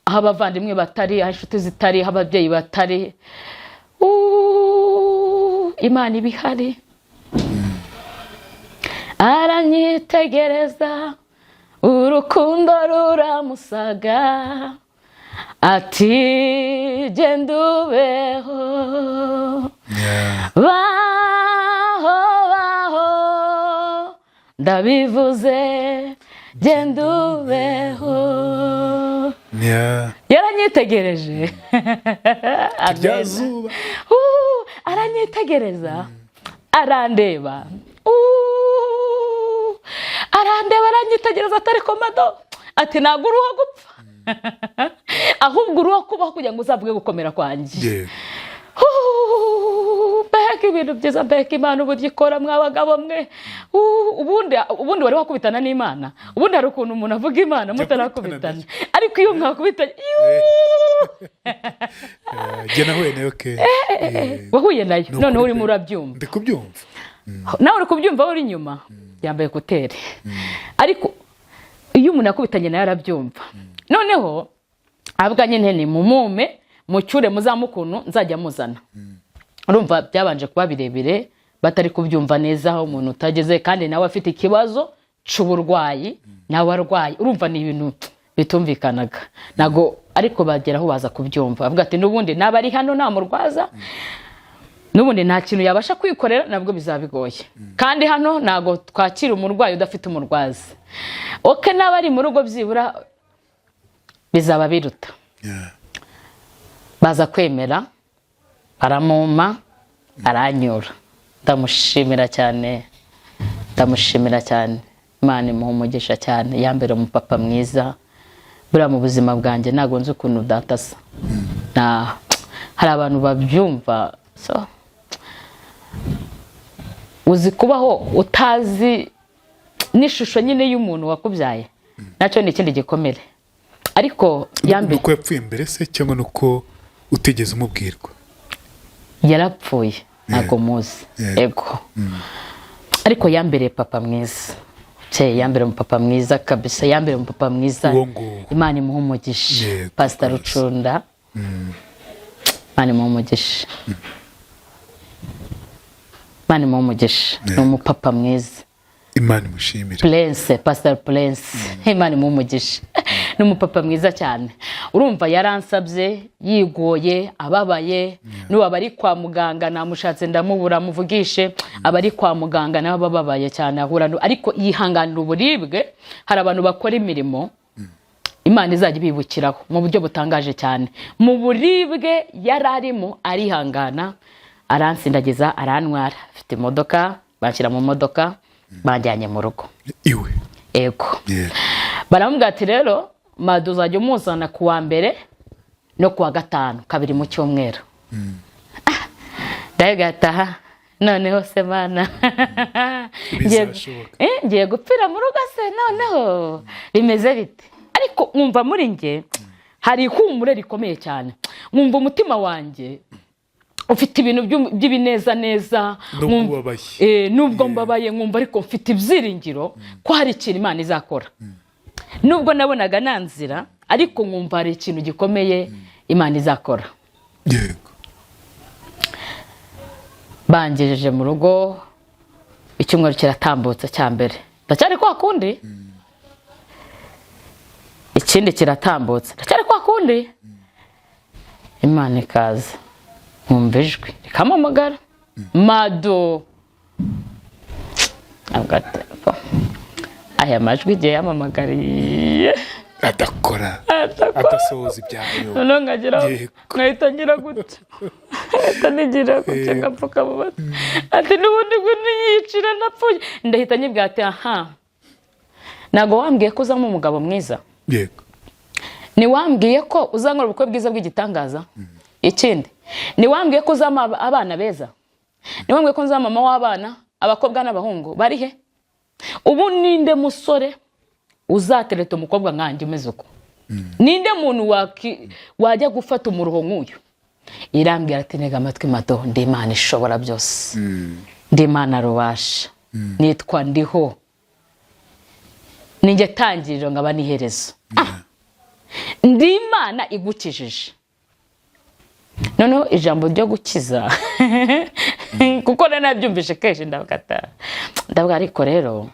aho abavandimwe batari aho inshuti zitari aho ababyeyi batari Imana ibihari aranyitegereza urukundo ruramusaga ati genda ubeho baho ndabivuze genda ubeho yaranyitegereje aranyitegereza arandeba aranyitegereza atari komado ati ntabwo uruho gupfa ahubwo uruho kubaho kugira ngo uzavuge gukomera kwanjye mbega ibintu byiza mbega Imana uburyo ikora mwabagabo mwe ubundi wari wakubitana n'Imana ubundi hari ukuntu umuntu avuga Imana mutarakubitana ariko iyo mwakubitanye jye nahuye nayo wahuye nayo noneho urimo urabyumva ndi kubyumva nawe uri kubyumva uri inyuma yambaye kuteri ariko iyo umuntu yakubitanye nayo arabyumva noneho avuga nyine ni mumume mucyure muzamukuntu nzajya muzana urumva byabanje kuba birebire batari kubyumva neza aho umuntu utageze kandi nawe afite ikibazo cy'uburwayi nawe arwaye urumva ni ibintu bitumvikanaga nago ariko bageraho baza kubyumva avuga ati nubundi naba ari hano namurwaza nubundi nta kintu yabasha kwikorera nabwo bizabigoye kandi hano nago twakira umurwayi udafite umurwazi naba ari mu rugo byibura bizaba biruta baza kwemera aramuma aranyura ndamushimira cyane Imana imuha umugisha cyane yambere umupapa mwiza buriya mu buzima bwanjye ntabwo nzi ukuntu datasa hari abantu babyumva uzi kubaho utazi n'ishusho nyine y'umuntu wakubyaye nacyo ni ikindi gikomere ariko yambere nuko yapfuye mbere se cyangwa nuko utigeze umubwirwa yarapfuye ntabwo muzi ego ariko yambere papa mwiza yambere umupapa mwiza kabisa yambere umupapa mwiza Imana imuha umugisha Pastor Rucunda Imana imuha umugisha ni umupapa mwiza Imana imushimire Prince Pastor Prince Imana imuha umugisha ni umupapa mwiza cyane urumva yaransabye yigoye ababaye n'ubu abari kwa muganga namushatse ndamubura muvugishe abari kwa muganga nabo bababaye cyane ahura ariko yihanganira uburibwe hari abantu bakora imirimo Imana izajya bibukiraho mu buryo butangaje cyane mu buribwe yararimo arihangana aransindagiza arantwara afite imodoka bashyira mu modoka banjyanye mu rugo iwe ego baramubwira ati rero uzajya umuzana ku wa mbere no ku wa gatanu kabiri mu cyumweru ndagataha noneho se mana ngiye gupfira mu rugo se noneho bimeze bite ariko nkumva muri nge hari ihumure rikomeye cyane nkumva umutima wanjye ufite ibintu by'ibineza neza nubwo mbabaye nkumva ariko mfite ibyiringiro ko hari ikintu Imana izakora nubwo nabonaga nanzira ariko nkumva hari ikintu gikomeye Imana izakora yego bangejeje mu rugo icyumweru kiratambutse cya mbere ndacyari kwa kundi ikindi kiratambutse ndacyari kwa kundi Imana ikaza nkumva ijwi rikamamagara mado aya majwi igihe yamamagariye adakora adasohoza ibyayo noneho nkahita ngira gutya nkahita nigira gutya ngapfuka mu matwi ati n'ubundi ngo niyicira napfuye ndahita nyibwira ati aha ntabwo wambwiye ko uzamo umugabo mwiza yego ntiwambwiye ko uzankora ubukwe bwiza bw'igitangaza ikindi ntiwambwiye ko uzama abana beza ntiwambwiye ko uzama mama w'abana abakobwa n'abahungu bari he ubu ninde musore uzatereta umukobwa nkanjye umeze uko ninde muntu wajya gufata umuruho nk'uyu irambwira ati ntega amatwi mato ndi Imana ishobora byose ndi Imana rubasha nitwa ndiho ninjye tangiriro ngaba n'iherezo ndi Imana igukijije noneho ijambo ryo gukiza kuko nabyumvishe kenshi ndavuga ariko rero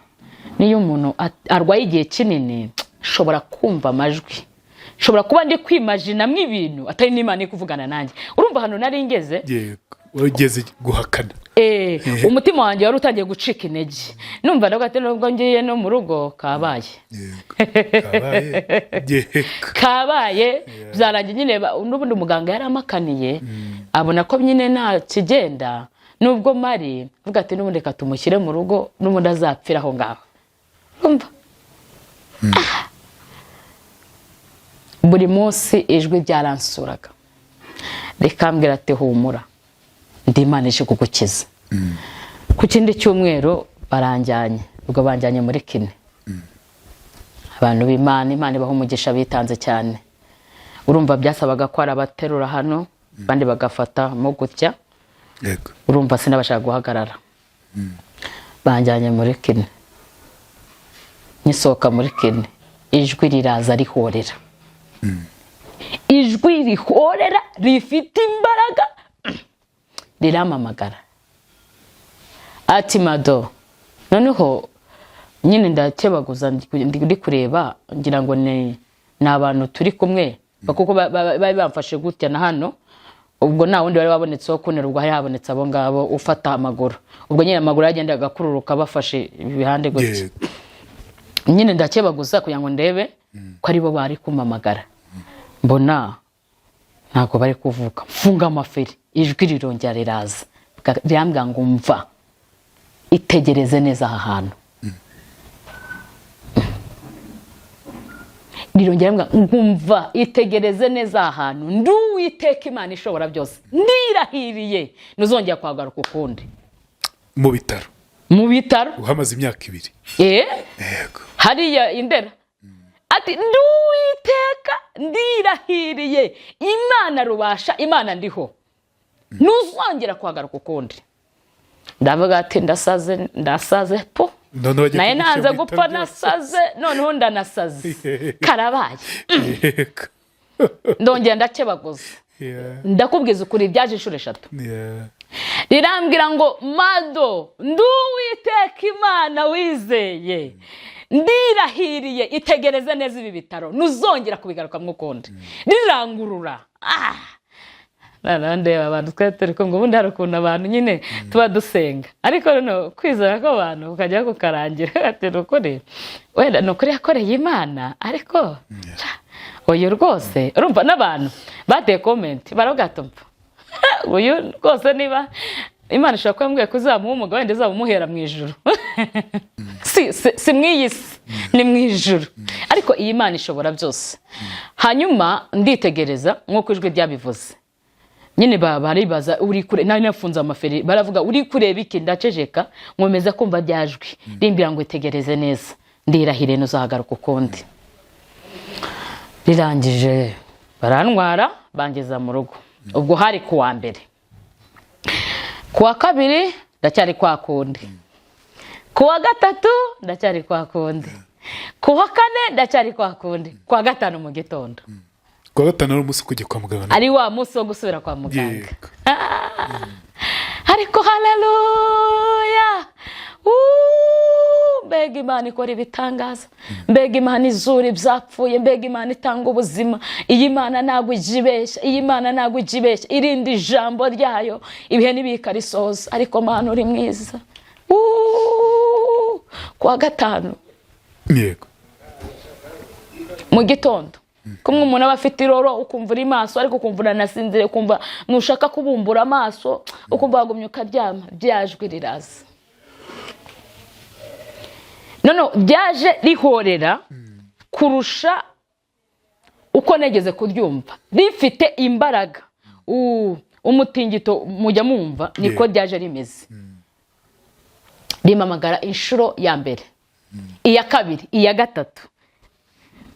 niyo umuntu arwaye igihe kinini shobora kumva amajwi shobora kuba ndi kwimajinamo ibintu atari n'Imana iri kuvugana nanjye urumva hano nari ngeze wageze guhakana umutima wanjye wari utangiye gucika intege numva ndavuga ati nubwo ngiye no mu rugo kabaye kabaye byarangiye nyine n'ubundi umuganga yari amakaniye abona ko nyine nta kigenda nubwo mari vuga ati n'ubundi reka tumushyire mu rugo n'ubundi azapfira aho ngaho umva buri munsi ijwi ryaransuraga rikambwira ati humura ndi Imana ije kugukiza ku kindi cyumweru baranjyanye ubwo banjyanye muri kine abantu b'Imana Imana ibaha umugisha bitanze cyane urumva byasabaga ko arabaterura hano bandi bagafata mu gutya urumva sinabashaka guhagarara banjyanye muri kine nyisohoka muri kine ijwi riraza rihorera ijwi rihorera rifite imbaraga riramamagara ati mado noneho nyine ndakebaguza ndi kureba ngira ngo ni abantu turi kumwe kuko bari bamfashe gutya na hano ubwo nta wundi wari wabonetseho kunera ubwo hari habonetse abo ngabo ufata amaguru ubwo nyine amaguru yagendaga akururuka bafashe ibihande gutya nyine ndakebaguza kugira ngo ndebe ko ari bo bari kumamagara mbona ntabwo bari kuvuga mfunga amaferi ijwi rirongera riraza rirambwira ngo mva itegereze neza aha hantu rirongera ngo mva itegereze neza aha hantu ndi Uwiteka Imana ishobora byose ndirahiriye ntuzongera kuhagaruka ukundi mu bitaro uhamaze imyaka 2 yego hariya Indera ati ndi Uwiteka ndirahiriye Imana rubasha Imana ndiho ntuzongera kuhagaruka ukundi ndavuga ati ndasaze po naye nanze gupfa nasaze noneho ndanasaze karabaye ndongera ndakebaguza ndakubwiza ukuri byaje inshuro 3 rirambwira ngo mado ndi Uwiteka Imana wizeye ndirahiriye itegereze neza ibi bitaro ntuzongera kubigaruka mwukundi rirangurura ndeba abantu twatari ko ngo ubundi hari ukuntu abantu nyine tuba dusenga ariko rero kwizera ko abantu ukajya kukarangira ati nukuri wenda nukuri yakoreye Imana ariko uyu rwose urumva n'abantu bateye comment baragatuma uyu rwose niba Imana ishaka kwambwiye kuzamuha umugabo wenda izabumuhera mu ijuru si mwiyisi ni mu ijuru ariko iyi Imana ishobora byose hanyuma nditegereza nk'uko ijwi ryabivuze nyine baribaza uri kure nari nafunze amaferi baravuga uri kureba iki ndacejeka nkomeza kumva ryajwi rimbira ngo itegereze neza ndirahire ntuzagaruka ukundi rirangije barantwara bangeza mu rugo ubwo hari kuwa mbere kuwa kabiri ndacyari kwa kundi kuwa gatatu ndacyari kwa kundi kuwa kane ndacyari kwa kundi kuwa gatanu mu gitondo kuwa gatanu ari umunsi kujya kwa muganga ari wa munsi wo gusubira kwa muganga ariko haleluya mbega Imana ikora ibitangaza mbega Imana izura ibyapfuye mbega Imana itanga ubuzima iyi Mana ntabwo ijibeshya iyi Mana ntabwo ijibeshya irindi ijambo ryayo ibihe n'ibikarisoza ariko Mana uri mwiza kuwa gatanu yego mu gitondo kumwe umuntu aba afite iroro ukumva uri maso ariko ukumva uranasinzire ukumva nushaka kubumbura amaso ukumva wagumye ukaryama byajwi riraza none byaje rihorera kurusha uko negeze kuryumva rifite imbaraga umutingito mujya mumva niko ryaje rimeze rimamagara inshuro ya mbere iya kabiri iya gatatu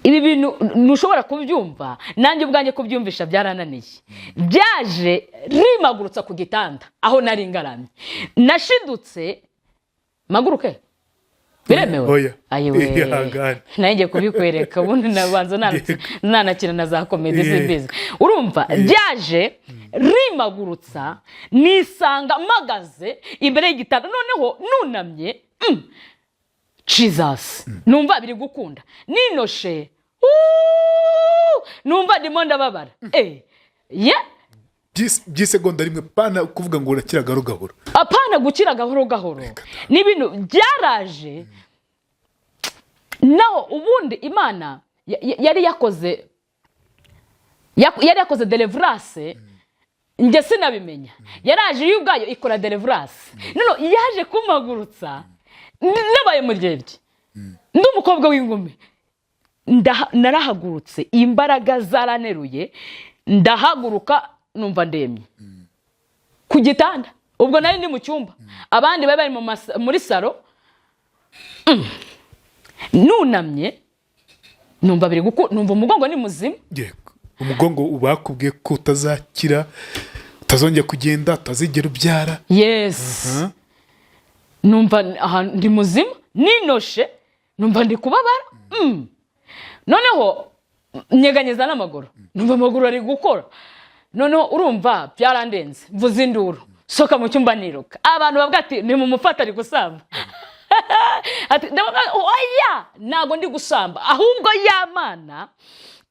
ibi bintu ntushobora kubyumva nanjye ubwanjye kubyumvisha byarananiye byaje rimagurutsa ku gitanda aho nari ngaramye nashidutse maguruke biremewe ayiwe nanjye kubikwereka ubundi nabanza nanakina na za komedi z'imbizi urumva byaje rimagurutsa nisanga mpagaze imbere y'igitanda noneho nunamye Jesus numva biri gukunda ninoshe numva ndimo ndababara by'isegonda rimwe pana kuvuga ngo urakira gahoro gahoro apana gukira gahoro gahoro ni ibintu byaraje naho ubundi Imana yari yakoze deliverance njye sinabimenya yaraje y'ubwayo ikora deliverance none yaje kumagurutsa nabaye muryebye ndi umukobwa w'inkumi narahagurutse imbaraga zaraneruye ndahaguruka numva ndemye ku gitanda ubwo nari ndi mu cyumba abandi bari muri salo nunamye numva biri numva umugongo ni muzima umugongo bakubwiye ko utazakira utazongera kugenda utazigera ubyara yes numva ndi muzima ninoshe numva ndi kubabara noneho nyeganyeza n'amaguru numva amaguru ari gukora noneho urumva byarandenze mvuze induru soka mu cyumba niruka abantu bavuga ati ni mu mufata ari gusamba ati oya ntago ndi gusamba ahubwo y'Imana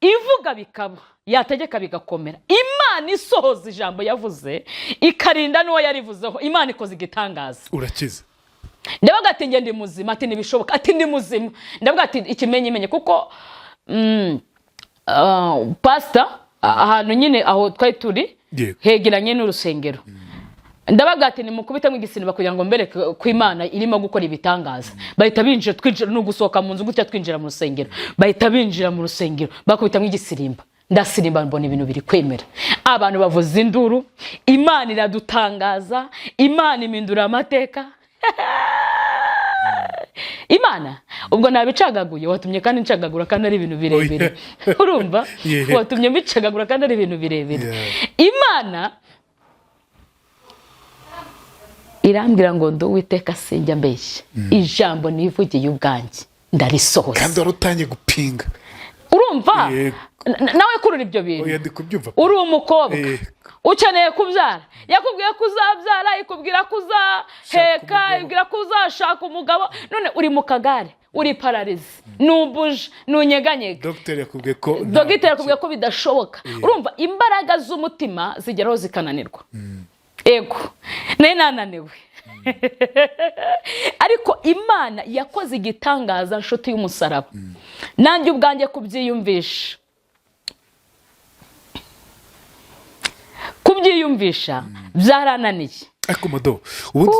ivuga bikaba yategeka bigakomera Imana isohoza ijambo yavuze ikarinda n'uwo yarivuzeho Imana ikoze igitangaza urakize ndavuga ati ngende muzima ati nibishoboka ati ndi muzima ndavuga ati ikimenye kuko pastor ahantu nyine aho twari turi hegeranye n'urusengero ndabaga ati nimukubita nk'igisinba kugira ngo mbere Kwimana irimo gukora ibitangaza bahita binjira twinjira no gusohoka mu nzu gutya twinjira mu rusengero bahita binjira mu rusengero bakubita nk'igisinba ndasirimba mbona ibintu biri kwemera abantu bavuza induru Imana iradutangaza Imana imindura amateka Imana ubwo nabicagaguye watumye kandi ncagagura kandi ari ibintu birebire urumva watumye mbicagagura kandi ari ibintu birebire Imana irambwira ngo ndo Uwiteka sinjya mbeshya ijambo nivugiye ubwanjye ndarisohoza kandi warutangiye gupinga urumva nawe kurura ibyo bintu uri umukobwa ukeneye kubyara yakubwiye ko uzabyara ikubwira ko uzaheka ibwira ko uzashaka umugabo none uri mu kagare uri pararize nubuje nunyeganyega dogiteri yakubwiye ko bidashoboka urumva imbaraga z'umutima zigeraho zikananirwa ego nayo nananiwe ariko Imana yakoze igitangaza nshuti y'umusaraba nanjye ubwanjye kubyiyumvisha byarananiye ariko modo ubundi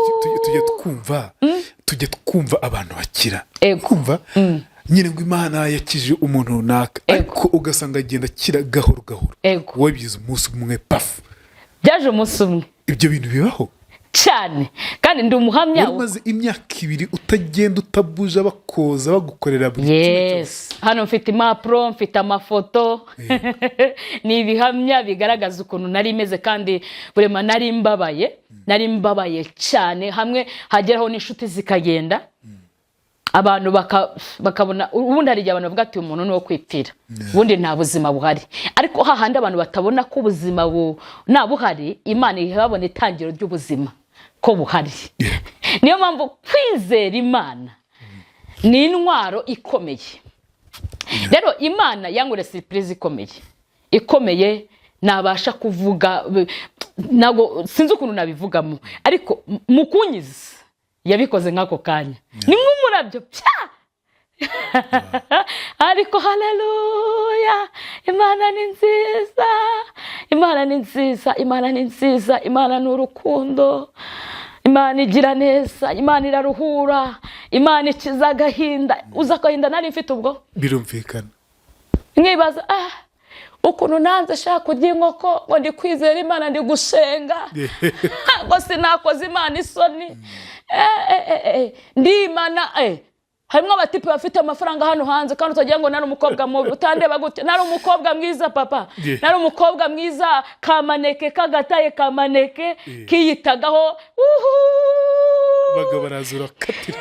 tujye twumva abantu bakira kumva nyine ngo Imana yakije umuntu runaka ariko ugasanga agenda akira gahoro gahoro wowe bigize umunsi umwe pafu byaje umunsi umwe. Ibyo bintu bibaho cyane kandi ndi umuhamya. Umaze imyaka 2 utagenda utabuja bakoza bagukorera buri kimwe. Hano mfite impapuro, mfite amafoto. Ni ibihamya bigaragaza ukuntu nari imeze kandi burema nari mbabaye cyane, hamwe hageraho n'inshuti zikagenda. Abantu bakabona ubundi hari abantu bavuga ati umuntu no kwipfira. Ubundi nta buzima buhari. Ariko hahandi abantu batabona ko ubuzima buhari, Imana ihabona itangiro ry'ubuzima ko buhari. Niyo mpamvu kwizera Imana ni intwaro ikomeye. Rero Imana yangure surprise ikomeye nabasha kuvuga, nago sinzi ukuntu nabivugamo, ariko mukunyiza yabikoze nk'ako kanya. Ni nk'umurabyo pya. Ariko haleluya, Imana ni nziza, Imana ni nziza, Imana ni nziza, Imana ni urukundo, Imana igira neza, Imana iraruhura, Imana ikiza agahinda. Uza agahinda nari mfite ubwo birumvikana. Nkibaza ukuntu nanze shaka kurya inkoko ngo ndi kwizera Imana, ndi gusenga ngo sinakoze Imana isoni. Ndi Imana harimo abatipe bafite amafaranga hano hanze kandi utagira ngo nari umukobwa mubi, utandeba gute? Nari umukobwa mwiza papa, nari umukobwa mwiza, kamaneke kagataye, kamaneke kiyitagaho. Bagabo barazura katira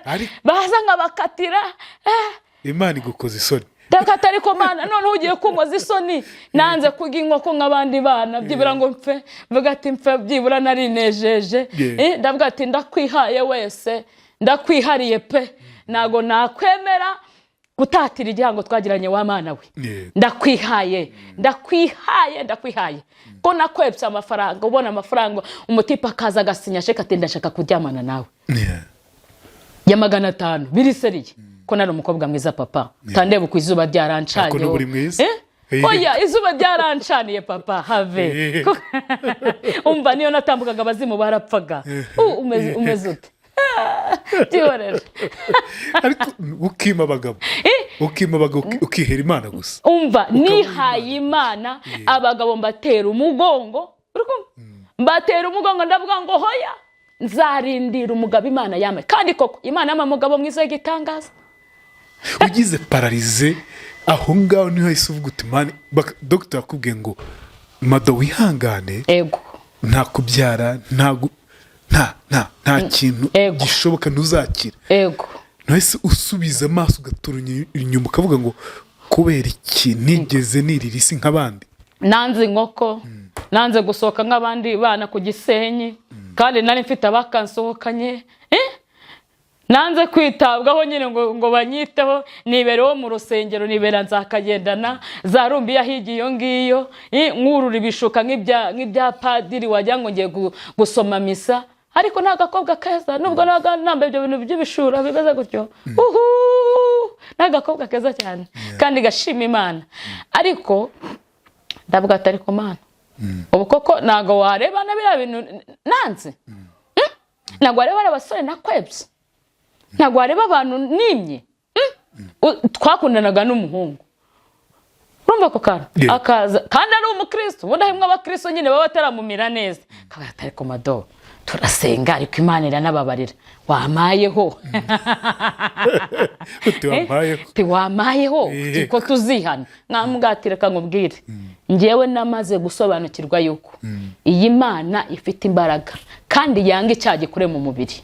ari baza nkabakatira. Imana igukoze isoni. Dakata ariko Mana none ugiye kunkoza isoni, nanze kugira inkoko nk'abandi bana byibura ngo mfe, mvuga ati mfe byibura nari nejeje. Ndavuga ati ndakwihaye wese, ndakwihariye pe, nago nakwemera gutatira igihango twagiranye wa Mana we. Ndakwihaye ko nakwepse amafaranga, ubona amafaranga umutipa akaza agasinya sheka ati ndashaka kuryamana nawe ya 500 biri seriye. Ko nari umukobwa mwiza papa, tandebe uko izuba ryarancanye. Ko nuri mwiza? Oya izuba ryarancaniye papa have. Umva niyo natambukaga abazimu barapfaga. Umeze ute? Tiyorere. Ariko ukima abagabo ukihera Imana gusa. Umva nihaye Imana abagabo mbatera umugongo. Mbatera umugongo ndavuga ngo hoya nzarindira umugabo Imana yame. Kandi koko Imana yama mugabo mwiza y'igitangaza. Ugize paralize aho ngaho niho hise uvuga uti Imana, doctor akubwiye ngo mado wihangane, nta kubyara, nta kintu gishoboka ntuzakira. Nahise usubiza amaso ugatura inyuma ukavuga ngo kubera iki nigeze nirira isi nk'abandi. Nanze inkoko, nanze gusohoka nk'abandi bana ku Gisenyi, kandi nari mfite abakansohokanye. Nanze kwitabwaho nyine ngo banyiteho, nibereho mu rusengero, nibera nzakagendana zarumbi yahigiye iyo ngiyo, nkurura ibishuka nk'ibya padiri wajya ngo ngiye gusoma misa. Ariko nta gakobwa keza, nubwo nambaye ibyo bintu by'ibishura bimeze gutyo. Nta gakobwa keza cyane kandi gashima Imana. Ariko ndavuga ati ariko Mana, ubu koko nago wareba na biriya bintu nanze. Nago wareba abasore nakwebye, nago wareba abantu nimye. Twakundanaga n'umuhungu, urumva ko kana akaza kandi ari umukristo, budahimwe abakristo nyine baba bataramumira neza. Kabaye ariko mado turasenga ariko Imana iranababarira. Wamayeho wamayeho ko tuzihana. Nkamugatira kangubwire ngewe namaze gusobanukirwa yuko iyi Mana ifite imbaraga kandi yanga icyaje kure mu mubiri.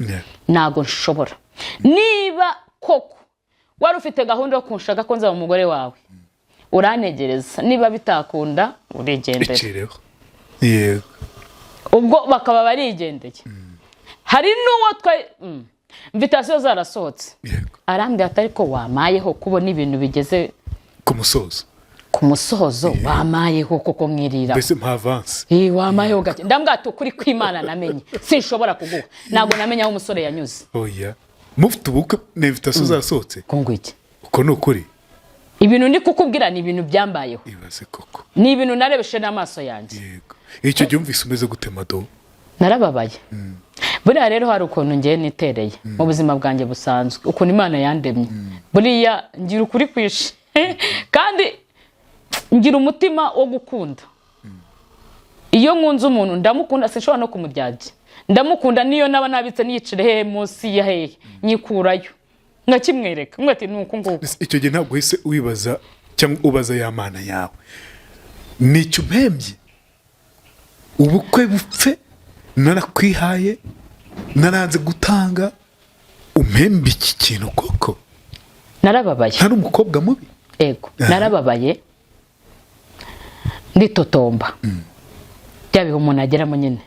Nago nshobora, niba koko wari ufite gahunda yo kunshaka ko nzaba umugore wawe, uranegereza. Niba bitakunda urigendera. Yego. Ubwo bakaba barigendeye. Hari n'uwo invitation zarasohotse. Arambwira ati ariko wamayeho kubona ibintu bigeze ku musozo wamayeho koko mwirira. Mbese mpavance. Wamayeho gake. Ndambwira ati ukuri kw'Imana namenye, sinshobora kuguha. Nago namenya aho umusore yanyuze. Oya. Mufite ubukwe invitation zarasohotse. Kongwiki. Uko nukuri. Ibintu ndi kukubwira ni ibintu byambayeho. Ibaze koko. Ni ibintu narebeshe n'amaso yanjye. Yego. Icyo cyumvise umeze gute mado? Narababaye. Buriya rero hari ukuntu ngiye nitereye mu buzima bwanjye busanzwe, ukuntu Imana yandemye. Buriya ngira ukuri kwishe kandi ngira umutima wo gukunda. iyo nkunze umuntu ndamukunda sinshobora no kumuryaje ndamukunda niyo naba nabitse niyicire he munsi ya he nyikurayo ngakimwereka ngati nuko nguko icyo gihe ntabwo hise wibaza cyangwa ubaza ya mana yawe nicyo mpembye ubukwe bupfe narakwihaye naranze gutanga umpembe iki kintu koko narababaye ntari umukobwa mubi ego narababaye nditotomba byabiho umuntu ageramo nyine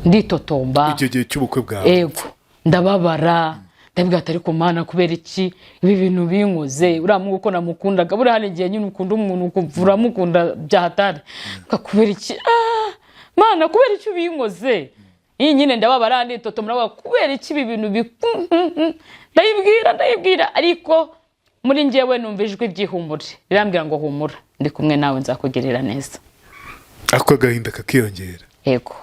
nditotomba icyo gihe cy'ubukwe bwawe ego ndababara ndavuga ati ariko mana kubera iki ibi bintu binkoze uramuga uko namukundaga buri hano igihe nyine ukunda umuntu ukumvura mukunda byahatari kubera iki mana kubera iki binkoze iyi nyine ndababara nditotomba kubera iki ibi bintu ndayibwira ariko muri njyewe numva ijwi byihumure rirambwira ngo humura ndi kumwe nawe nzakugirira neza ako gahinda kakiyongera yego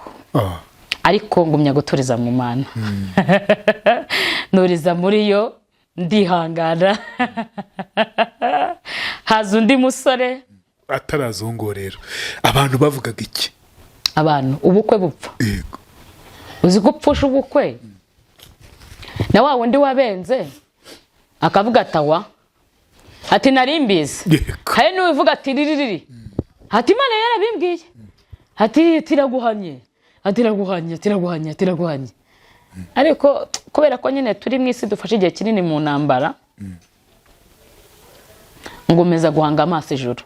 ariko ngumya guturiza mu mana nuriza muri yo ndihangana haza undi musore atarazungo rero abantu bavugaga iki abantu ubukwe bupfa yego uzi gupfusha ubukwe na wa wundi wabenze akavuga atawa ati narimbize kaye nuvuga ati ririri ati Imana yarabimbwiye ati tiraguhanye ariko kubera ko nyine turi mu isi dufashe igihe kinini mu ntambara ngomeza guhanga amaso ijuru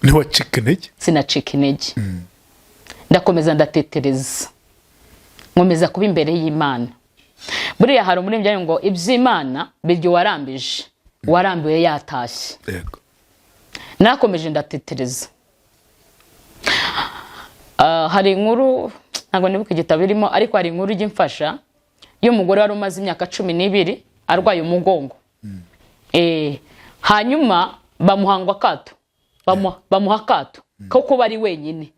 ntiwacika intege sinacika intege ndakomeza ndatetereza ngomeza kuba imbere y'Imana buriya hari umuririmbyi ngo iby'Imana biryo warambije warambiwe yatashye yego nakomeje ndatetereza hari inkuru ntabwo nibuka igitabo irimo ariko hari inkuru y'Imfasha y'umugore wari umaze imyaka 12 arwaye umugongo hanyuma bamuhangwa akato bamuha akato kuko bari wenyine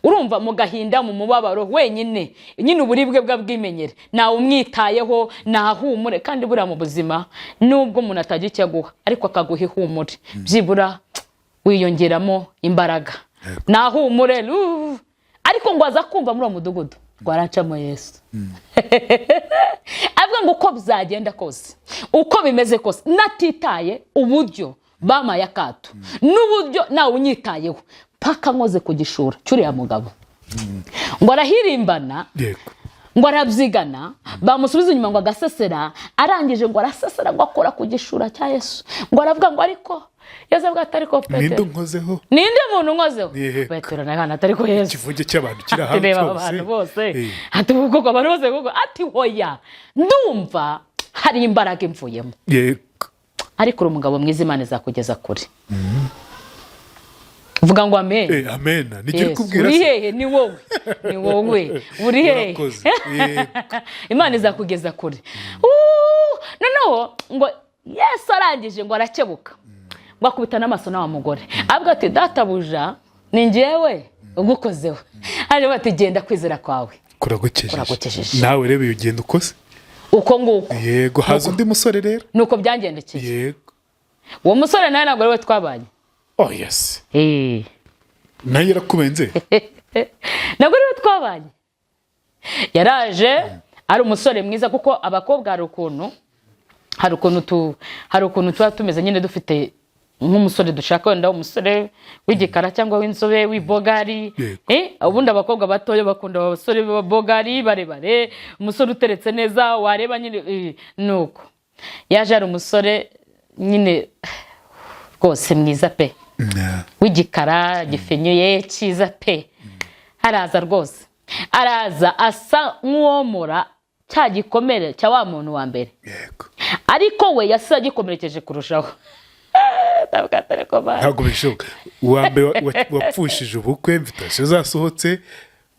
urumva mu gahinda mu mubabaro wenyine nyine uburibwe bw'imenyere nawe umwitayeho nahumure kandi bura mu buzima nubwo umuntu atagira icyo aguha ariko akaguha ihumure byibura wiyongeramo imbaraga nahumure ariko ngo aza kumva muri uwo mudugudu rwaracamo Yesu avuga ngo uko bizagenda kose uko bimeze kose natitaye uburyo bamaye akato n'uburyo nawe unyitayeho paka nkoze kugishura cyuriya mugabo ngo arahirimbana ngo arabyigana bamusubiza inyuma ngo agasesera arangije ngo arasesera ngo akora kugishura cya Yesu ngo aravuga ngo ariko Yesu avuga ati ariko Petero ninde muntu nkozeho Petero na atariko Yesu kivuge cy'abantu kira hafi bose ati ubwo abantu bose kuko ati hoya ndumva hari imbaraga imvuyemo ariko umugabo mwiza Imana izakugeza kure vuga ngo amen amen nigire kubwira uri hehe ni wowe uri hehe Imana izakugeza kure noneho ngo Yesu arangije ngo arakebuka ngo akubita n'amaso n'awa mugore avuga ati databuja ni njyewe ugukozeho ari bati genda kwizera kwawe kuragukejeje nawe rebe ugenda ukose uko nguko yego haza undi musore rero nuko byangendekeye yego uwo musore nawe ntabwo ari we twabanye yes nayo yarakubenze ntabwo ari we twabanye yaraje ari umusore mwiza kuko abakobwa hari ukuntu tuba tumeze nyine dufite nk'umusore dushaka wenda umusore w'igikara cyangwa w'inzobe w'ibogari ubundi abakobwa batoya bakunda abasore b'abogari barebare umusore uteretse neza wareba nyine nuko yaje ari umusore nyine rwose mwiza pe w'igikara gifenyuye cyiza pe araza rwose araza asa nk'uwomora cya gikomere cya wa muntu wa mbere ariko we yasa gikomerekeje kurushaho ntabwo bishoboka uwa mbere wapfushije ubukwe invitation zasohotse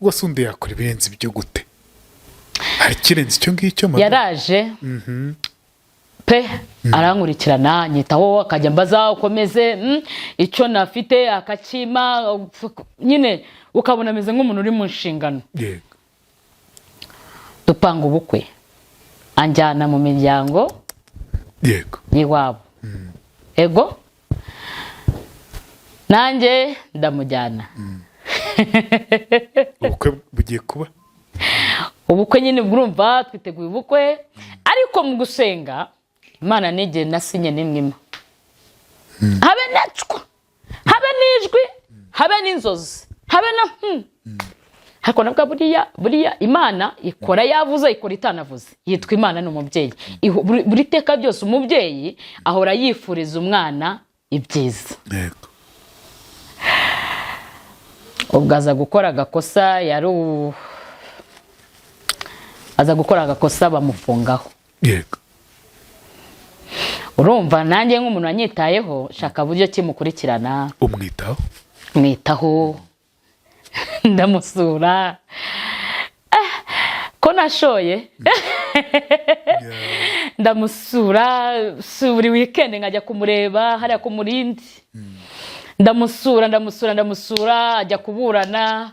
rwose undi yakora ibirenze ibyo gute hari ikirenze icyo ngicyo yaraje pe arankurikirana nyitaho akajya mbaza ukomeze icyo nafite akakima nyine ukabona ameze nk'umuntu uri mu nshingano dupanga ubukwe anjyana mu miryango y'iwabo ego nanjye ndamujyana ubukwe bugiye kuba ubukwe nyine urumva twiteguye ubukwe ariko mu gusenga Imana nige nasinye n'imwima habe nacwa habe nijwi habe n'inzozi habe na ariko nabwo buriya Imana ikora yavuze ikora itanavuze yitwa Imana n'umubyeyi buri teka byose umubyeyi ahora yifuriza umwana ibyiza yego ubwo aza gukora agakosa aza gukora agakosa bamufungaho yego urumva nanjye nk'umuntu wanyitayeho shaka buryo kimukurikirana mwitaho ndamusura ko nashoye ndamusura buri weekend nkajya kumureba hariya ku Murindi ndamusura ajya kuburana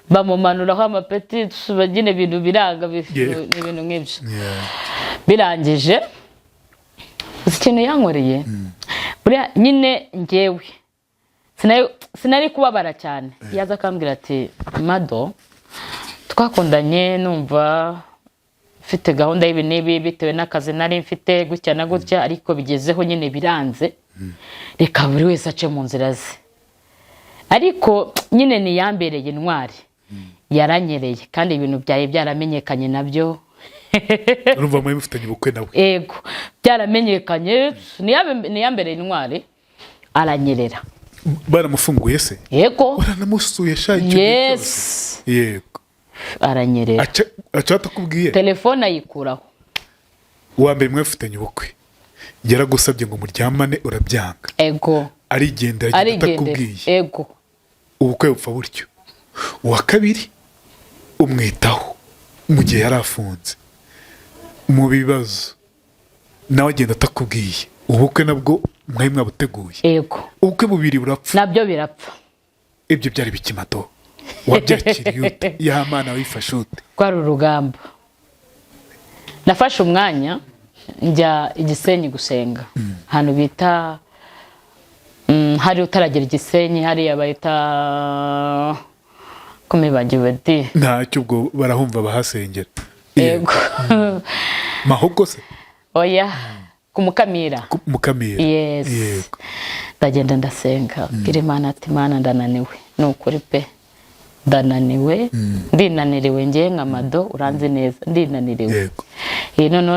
bamumanuraho amapeti bagine ibintu biranga ibintu nk'ibyo birangije ikintu yankoreye buriya nyine njyewe sinari kubabara cyane yaza akambwira ati Mado twakundanye numva mfite gahunda y'ibi n'ibi bitewe n'akazi nari mfite gutya na gutya ariko bigezeho nyine biranze reka buri wese ace mu nzira ze ariko nyine niyambereye intwari yaranyereye kandi ibintu byaye byaramenyekanye nabyo urumva mwe mufitanye ubukwe nawe yego byaramenyekanye niyambereye intwari aranyerera baramufunguye se yego baranamusuye icyo yes yego aranyerera acata kubwiye telefone ayikuraho uwa mbere mwe mufitanye ubukwe yaragusabye ngo muryamane urabyanga ego arigendera atakubwiye ego ubukwe bupfa buryo uwa kabiri umwitaho mu gihe yarafunze mu bibazo nawe agenda atakubwiye ubukwe nabwo mwari mwabuteguye ego ubukwe bubiri burapfa nabyo birapfa ibyo byari bikimato wabyakiriye ute y'amana wifashe ute kwari urugamba nafashe umwanya njya Igisenyi gusenga hano bita hari utaragera Igisenyi hari abayita kumibagiwe di ntacyo ubwo barahumva bahasengera yego Mahoko se oya kumukamira yes yego ndagenda ndasenga bwira Imana ati Imana ndananiwe nukuri pe ndananiwe ndinaniriwe ngiye nka Mado uranze neza ndinaniriwe none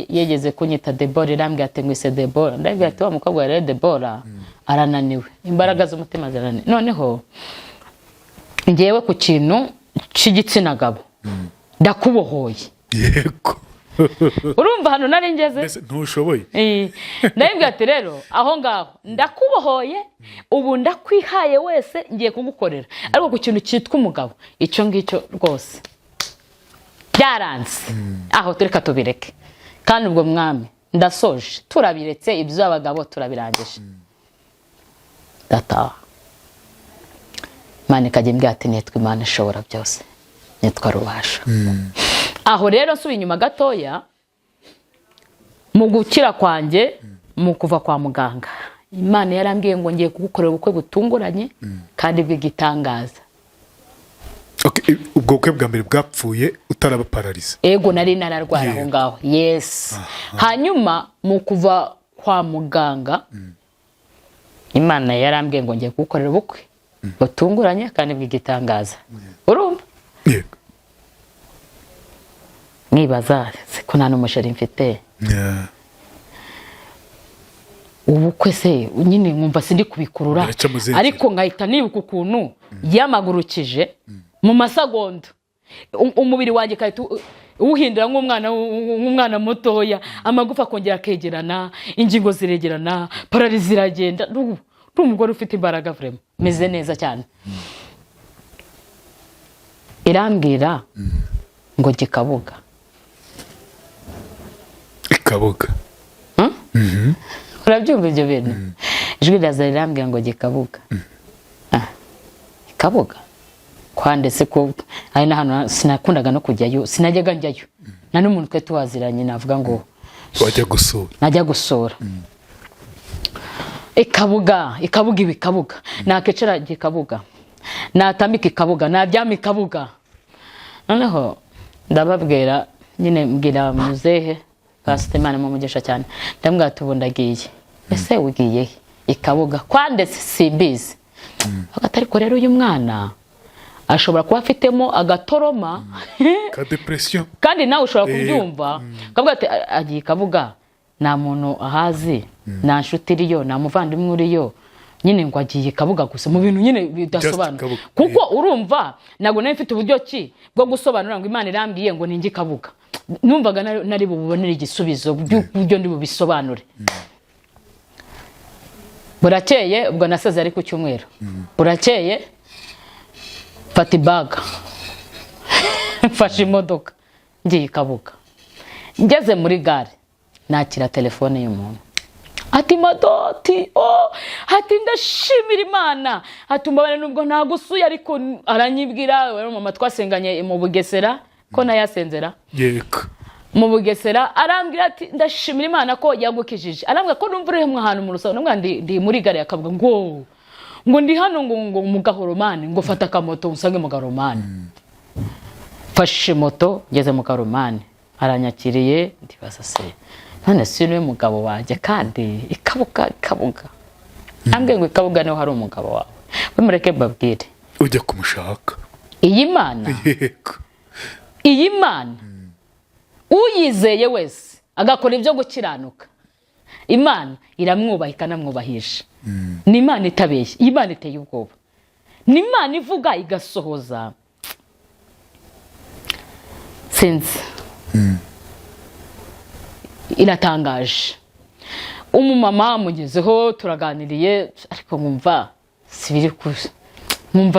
yegeze kunyita Debora irambwira ati ngwise Debora ndabwira ati wa mukobwa rero Debora arananiwe imbaraga z'umutima zarananiwe noneho ngewe ku kintu cy'igitsina gabo ndakubohoye yego urumva hano nari ngeze ntushoboye ndabwira ati rero aho ngaho ndakubohoye ubu ndakwihaye wese ngiye kugukorera ariko ku kintu cyitwa umugabo icyo ngicyo rwose byaranze aho tureka tubireke kandi ubwo mwami ndasoje turabiretse ibyo abagabo turabirangije data Imana ikajya imbwira ati nitwa Imana ishobora byose nitwa Rubasha aho rero nsubiye inyuma gatoya mu gukira kwanjye mu kuva kwa muganga Imana yarambwiye ngo ngiye kugukorera ubukwe butunguranye kandi bw'igitangaza ubwo bukwe bwa mbere bwapfuye utaraba pararize ego nari nararwara aho ngaho yes hanyuma mu kuva kwa muganga Imana yarambwiye ngo ngiye kugukorera ubukwe butunguranye kandi bw'igitangaza urumva yego nibaza ko nta n'umusheri mfite ubukwe se nyine nkumva sindi kubikurura ariko ngahita nibuka ukuntu yamagurukije mu masegonda umubiri wanjye kahita uwuhindura nk'umwana mutoya amagufa akongera akegerana ingingo ziregerana pararizi ziragenda umugore ufite imbaraga vrema meze neza cyane irambwira ngo gikabuga ikabuga urabyumva ibyo bintu ijwi riraza rirambwira ngo gikabuga ikabuga kwandetse ko ari n'ahantu sinakundaga no kujyayo sinajyaga njyayo nta n'umuntu twe tuwaziranye navuga ngo wajya gusura najya gusura ikabuga ibikabuga nakicara gikabuga natambika ikabuga naryama ikabuga noneho ndababwira nyine mbwira muzehe Pastor Imana mumugisha cyane ndambwira tubundagiye ese ugiye ikabuga kwande simbizi agatari ko rero uyu mwana ashobora kuba afitemo agatoroma ka depression kandi nawe ushobora kubyumva kavuga ati agiye ikabuga nta muntu ahazi nta nshuti iriyo nta muvandimwe uriyo nyine ngo agiye ikabuga gusa mu bintu nyine bidasobanura kuko urumva nago nawe mfite uburyo ki bwo gusobanura ngo Imana irambwiye ngo ningi kabuga numvaga nari bubonera igisubizo by'uburyo ndi bubisobanure burakeye ubwo nasaze ari ku cyumweru burakeye fata ibaga mfashe imodoka ngiye ikabuga ngeze muri gare nakira telefone y'umuntu ati madoti ati ndashimira Imana ati mbabare nubwo ntagusuye ariko aranyibwira we mama twasenganye mu Bugesera ko nayasenzera yego mu Bugesera arambwira ati ndashimira Imana ko yagukijije arambwira ko numva uri ahantu mu Rusabo numva ndi muri gare yakavuga ngo ndi hano ngo mu Gahoromani ngo fata kamoto usange mu Gahoromani fashe moto ngeze mu Gahoromani aranyakiriye ndibaza se none si niwe mugabo wanjye kandi ikabuga ambwiye ngo ikabuga niho hari umugabo wawe mureke babwire ujya kumushaka iyi Mana uyizeye wese agakora ibyo gukiranuka Imana iramwubaha ikanamwubahisha ni Imana itabeshye Imana iteye ubwoba ni Imana ivuga igasohoza sinzi iratangaje umumama mugezeho turaganiriye ariko nkumva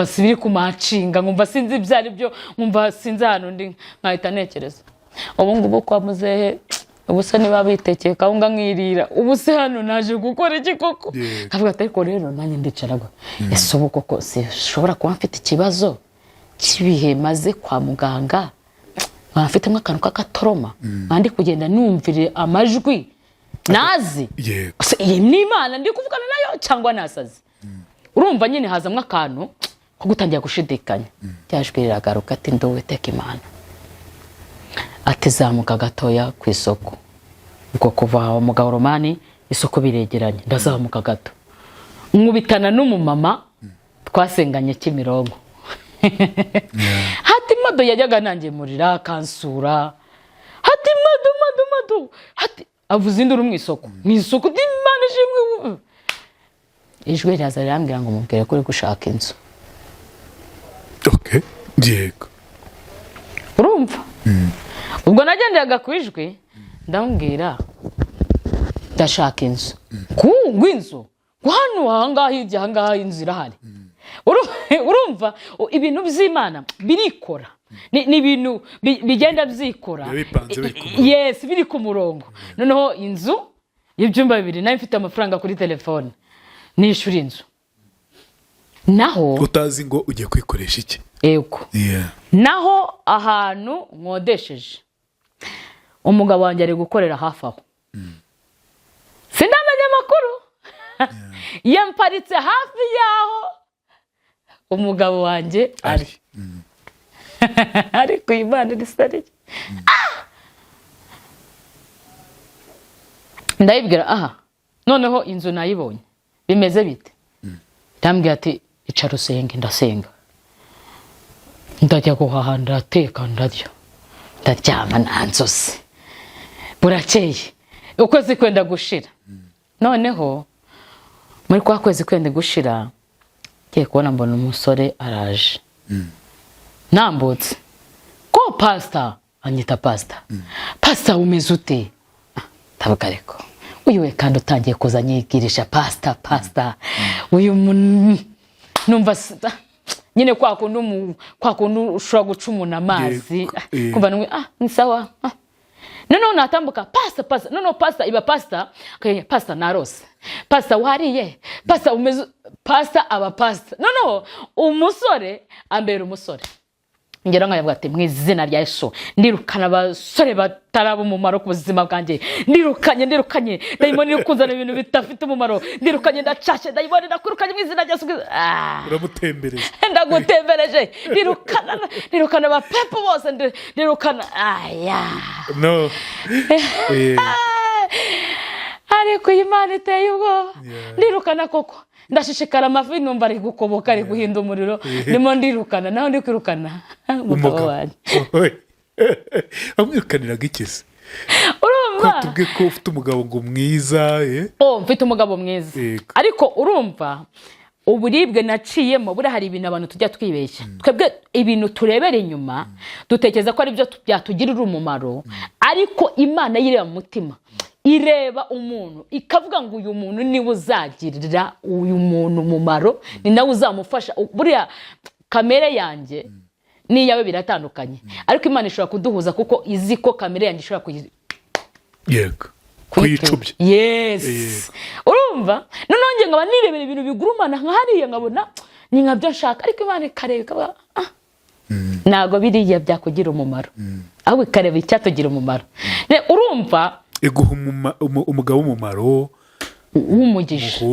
sibiri kumacinga nkumva sinzi ibyari byo nkumva sinzi hano ndi nkahita nekereza ubu ngubu kwa muzehe ubuse niba bitekeye kawunga nkirira ubuse hano naje gukora iki koko kavuga ati ariko rero nanjye ndicaragwa ese ubu koko sishobora kuba mfite ikibazo kibihe maze kwa muganga bafitemo akantu k'akatoroma bandi kugenda numvire amajwi nazi ni Imana ndi kuvugana nayo cyangwa nasaze urumva nyine hazamwe akantu ko gutangira gushidikanya cyajwe riragaruka ati ndowe teka Imana ati zamuka gatoya ku isoko ubwo kuva mu Gahoromani isoko biregeranye ndazamuka gato nkubitana n'umumama twasenganye Kimironko hati mado yajyaga nanjye murira kansura hati mado hati avuze induru mu isoko Imana ishimwe ijwi ryaza rirambwira ngo mubwire ko uri gushaka inzu yego urumva ubwo nagenderaga ku ijwi ndamubwira ndashaka inzu inzu hano ahangaha hirya ahangaha inzu irahari urumva ibintu by'Imana birikora ni ibintu bigenda byikora yes biri ku murongo noneho inzu y'ibyumba 2 nayo mfite amafaranga kuri telefone nishura inzu naho utazi ngo ugiye kwikoresha iki yego naho ahantu nkodesheje umugabo wanjye ari gukorera hafi aho sindamenya amakuru yamparitse hafi yaho umugabo wanjye ari ariko Imana risari ndayibwira noneho inzu nayibonye bimeze bite ndambwira ati icara usenge ndasenga ndajya guhaha ndateka ndarya ndaryama nanzose burakeye ukwezi kwenda gushira noneho muri kwa kwezi kwenda gushira ngiye kubona mbona umusore araje nambutse ko pastor anyita pastor umeze ute tavuga ariko uyu we kandi utangiye kuza nyigirisha pastor uyu numva nyine kwa kundu ushobora guca umuntu amazi kumva ni sawa noneho natambuka pastor noneho pastor iba pastor narose pastor wariye pastor umeze pastor aba pastor noneho umusore ambera umusore ngera nkayavuga ati mu izina rya Yesu ndirukana abasore bataraba umumaro ku buzima bwanjye, ndirukanye dayimoni iri kuzana ibintu bitafite umumaro, ndirukanye ndacashe dayimoni ndakurukanye mu izina rya Yesu. uramutembereje ndagutembereje, ndirukana abapepo bose, ndirukana no ariko Imana iteye ubwoba. Ndirukana koko, ndashishikara amavi numva ari gukoboka, ari guhinda umuriro, ndimo ndirukana, naho ndi kwirukana umugabo wanjye. amwirukaniraga iki se? Urumva tubwe ko ufite umugabo ngo mwiza mfite umugabo mwiza, ariko urumva uburibwe naciyemo, buri hari ibintu abantu tujya twibeshya. Twebwe ibintu turebera inyuma dutekereza ko ari byo byatugirira umumaro, ariko Imana yireba mu mutima, ireba umuntu ikavuga ngo uyu muntu niwe uzagirira uyu muntu umumaro, ni nawe uzamufasha. Buriya kamere yanjye n'iyawe biratandukanye, ariko Imana ishobora kuduhuza kuko izi ko kamere yanjye ishobora kuyicubya. Yes. Urumva noneho nge nkaba nirebera ibintu bigurumana nkahariya nkabona ni nkabyo nshaka, ariko Imana ikareba ikavuga ntago biriya byakugira umumaro, ahubwo ikareba icyatugira umumaro. Urumva iguha umugabo w'umumaro w'umugisha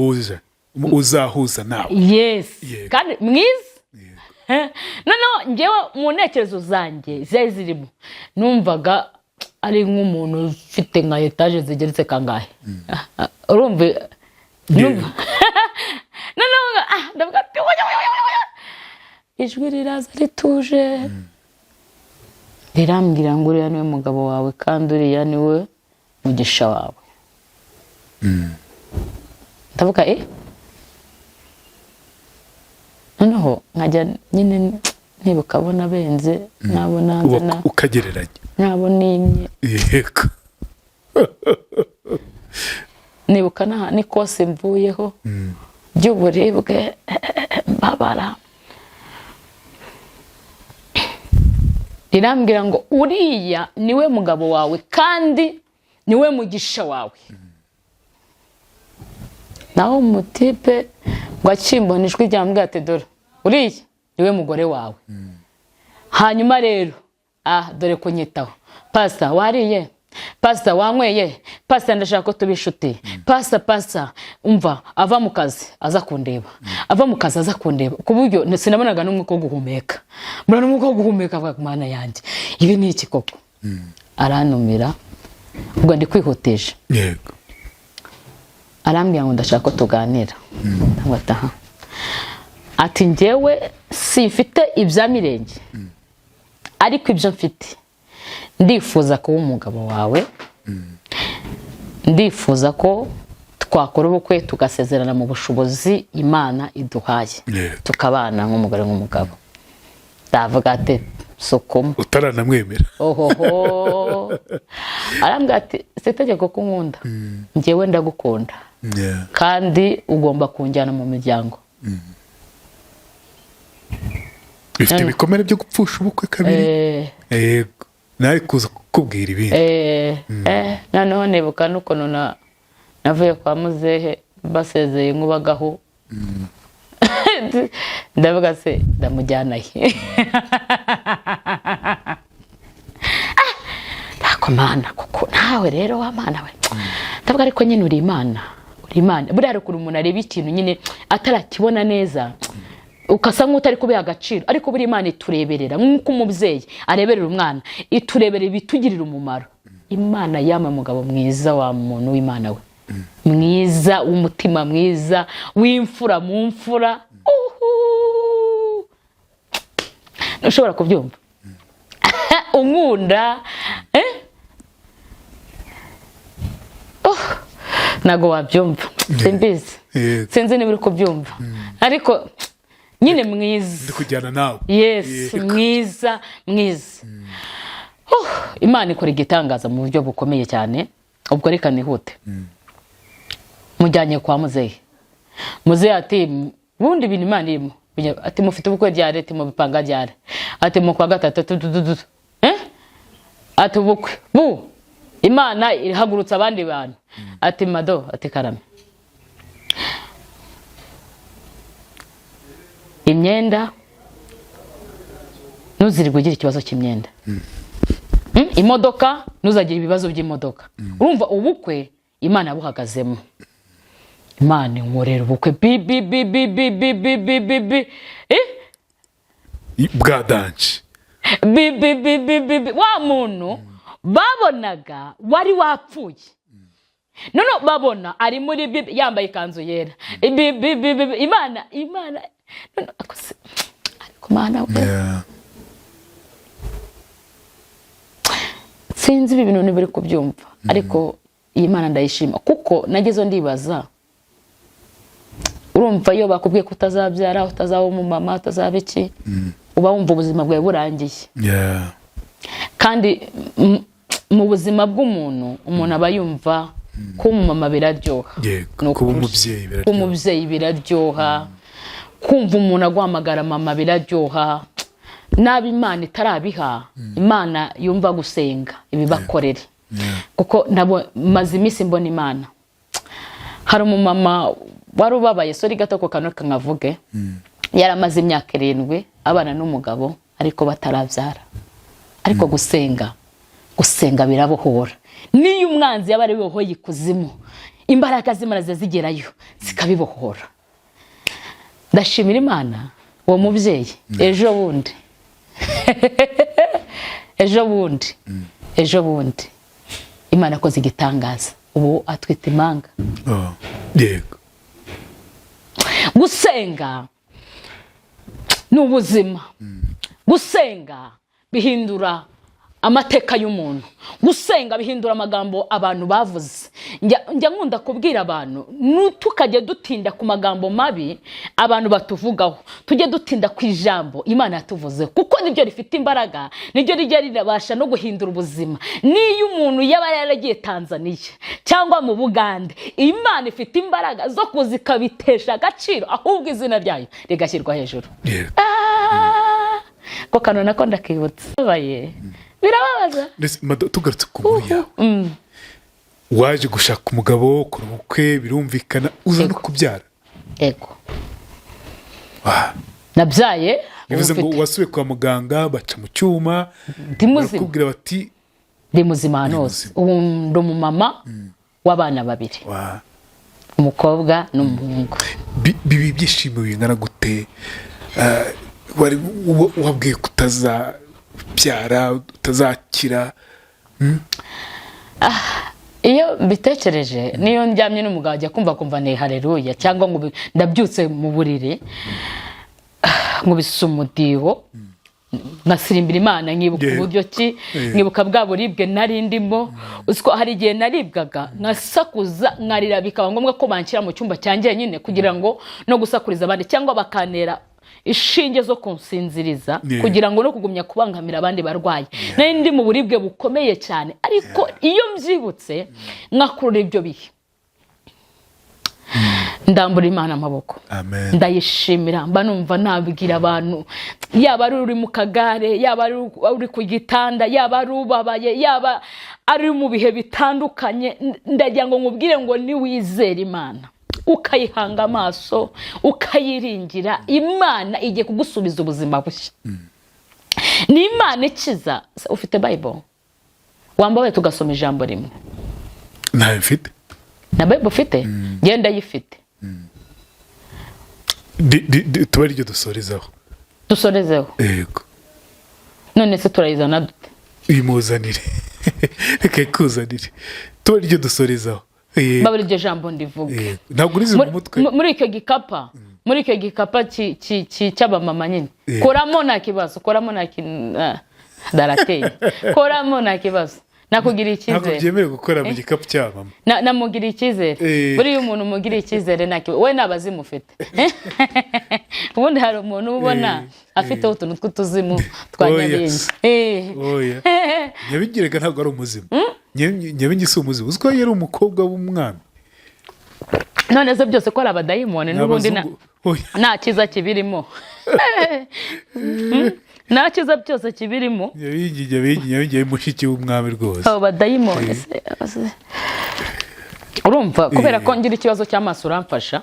uzahuza nawe. Yes. Kandi mwiza. Noneho ngewe mu ntekerezo zanjye zari zirimo numvaga ari nk'umuntu ufite nka etaje zigeretse kangahe. Urumva noneho ndavuga ati ijwi riraza rituje rirambwira ngo uriya niwe mugabo wawe kandi uriya niwe mugisha wawe. Ndavuga noneho nkajya nyine nibuka abona benze, nabona ukagereranya, nabona imye nibuka ni kose mvuyeho by'uburibwe mbabara, rirambwira ngo uriya niwe mugabo wawe kandi niwe mugisha wawe. Naho umutipe ngo akimbona ijwi ryambwira ati dore uriya niwe mugore wawe. Hanyuma rero dore kunyitaho, pasta wariye, pasta wanyweye, pasta ndashaka ko tubishuti, pasta umva ava mu kazi aza kundeba, ava mu kazi aza kundeba, ku buryo sinabonaga n'umwuka wo guhumeka. Mbona n'umwuka wo guhumeka avuga Mana yanjye ibi ni iki koko. Aranumira ubwo ndi kwihutisha, arambwira ngo ndashaka ko tuganira. Ndabataha ati njyewe sifite ibya mirenge, ariko ibyo mfite ndifuza kuba umugabo wawe, ndifuza ko twakora ubukwe tugasezerana mu bushobozi Imana iduhaye, tukabana nk'umugore n'umugabo. Ndavuga ati sokoma utaranamwemera. Arambwira ati sitegeko ko nkunda, njyewe ndagukunda kandi ugomba kunjyana mu miryango. Bifite ibikomere byo gupfusha ubukwe kabiri. Yego nari kuza kukubwira ibindi. Noneho nibuka n'ukuntu navuye kwa muzehe basezeye nk'ubagaho, ndavuga se ndamujyana he. Mana kuko nawe rero wa Mana we, ndavuga ariko nyine uri Imana, buriya hari ukuntu umuntu areba ikintu nyine atarakibona neza ukasa nk'utari kubiha agaciro, ariko buri Imana itureberera nk'uko umubyeyi areberera umwana, itureberera ibitugirira umumaro. Imana yama mugabo mwiza wa muntu w'Imana we, mwiza w'umutima mwiza w'imfura mu mfura. Ntushobora kubyumva unkunda nago wabyumva, simbizi sinzi niba uri kubyumva, ariko nyine mwiza ndi kujyana nawe. Yes, mwiza. Imana ikora igitangaza mu buryo bukomeye cyane. Ubwo reka nihute, mujyanye kwa muzehe. Muzehe ati bundi bintu Imana irimo, ati mufite ubukwe ryari, ati mu bipanga ryari, ati mu kwa gatatu ati ubukwe Imana irahagurutsa abandi bantu, ati mado, ati karame imyenda ntuzirirwe ugira ikibazo cy'imyenda. Imodoka ntuzagira ibibazo by'imodoka. Urumva ubukwe Imana yabuhagazemo. Imana inkorera ubukwe bwa danje wa muntu babonaga wari wapfuye, none babona ari muri yambaye ikanzu yera. Imana ariko Mana sinzi ibi bintu biri kubyumva, ariko iyi Mana ndayishima kuko nagezo ndibaza. Urumva iyo bakubwiye kutazabyara, utazaba umumama, utazaba iki, uba wumva ubuzima bwawe burangiye. Kandi mu buzima bw'umuntu umuntu aba yumva ko umumama biraryoha, kuba umubyeyi biraryoha, kumva umuntu aguhamagara mama biraryoha. Nabi Imana itarabiha, Imana yumva gusenga ibibakorere. Kuko nabo maze iminsi mbona Imana. Hari umumama wari ubabaye, sori gato ko kanoka nkavuge, yaramaze imyaka 7 abana n'umugabo ariko batarabyara. Ariko gusenga birabohora. Niyo umwanzi yaba ari we yikuzimu, imbaraga z'Imana zigerayo zikabibohora. Ndashimira Imana uwo mubyeyi ejo bundi Imana koze igitangaza, ubu atwite impanga. Yego. Gusenga n'ubuzima. Gusenga bihindura amateka y'umuntu. Gusenga bihindura amagambo abantu bavuze. Njya nkunda kubwira abantu tukajya dutinda ku magambo mabi abantu batuvugaho, tujye dutinda ku ijambo Imana yatuvuze, kuko nibyo rifite imbaraga, nibyo rijya rirabasha no guhindura ubuzima. Niyo umuntu yaba yaragiye Tanzania cyangwa mu Bugande, Imana ifite imbaraga zo kuzikabitesha agaciro, ahubwo izina ryayo rigashyirwa hejuru. Ko kanona ko ndakibutse birababaza. Tugarutse ku buriya waje gushaka umugabo, ukora ubukwe, birumvikana, uza no kubyara. Ego. Nabyaye. Bivuze ngo wasubiye kwa muganga, baca mu cyuma, bakubwira bati ndi muzima nose. Ubu ndi umumama w'abana 2, umukobwa n'umuhungu. Bibi byishimo bingana gute? Wari wabwiye kutazabyara, utazakira? Iyo bitekereje, niyo ndyamye n'umugabo ajya kumva ni haleluya, cyangwa ngo ndabyutse mu buriri ngo bisumudiho nasirimbira Imana, nkibuka uburyo ki, nkibuka bwa buribwe nari ndimo. Uziko hari igihe naribwaga nkasakuza nkarira, bikaba ngombwa ko banshyira mu cyumba cyanjye nyine kugira ngo no gusakuriza abandi, cyangwa bakanera ishinge zo kunsinziriza kugira ngo no kugumya kubangamira abandi barwayi. Nari ndi mu buribwe bukomeye cyane, ariko iyo mbyibutse nkakurura ibyo bihe, ndambura Imana amaboko, ndayishimira. Mba numva nabwira abantu, yaba ari uri mu kagare, yaba ari uri ku gitanda, yaba ari ubabaye, yaba ari mu bihe bitandukanye, ndagira ngo nkubwire ngo niwizere Imana, ukayihanga amaso, ukayiringira, Imana igiye kugusubiza ubuzima bushya. Ni Imana ikiza. Ufite Bible? Wambaye tugasoma ijambo rimwe. Ntayo mfite. Na Bible ufite? Genda yifite. Tuba aryo dusorezaho. Yego. None se turayizana dute? Imuzanire. Reka ikuzanire. Tuba aryo dusorezaho. Babiri iryo jambo ndivuga. Ntabwo urizi mu mutwe. Muri icyo gikapa, muri icyo gikapa cy'abamama nyine. Koramo nta kibazo, koramo nta darateye. Koramo nta kibazo. Nakugiriye icyizere. Ntabwo byemewe gukora mu gikapu cy'abamama. Namugiriye icyizere. Buri umuntu umugiriye icyizere nta we n'abazimufite. Ubundi hari umuntu ubona afite utuntu tw'utuzimu twa nyabingi. Nyabingirega ntabwo ari umuzimu. Nyabingi si umuzimu. Uziko yari umukobwa w'umwami. None se byose ko ari abadayimoni n'ubundi nta cyiza kibirimo. Nta cyiza byose kibirimo. Nyabingi mushiki w'umwami rwose. Abo badayimoni urumva, kubera ko ngira ikibazo cy'amaso uramfasha.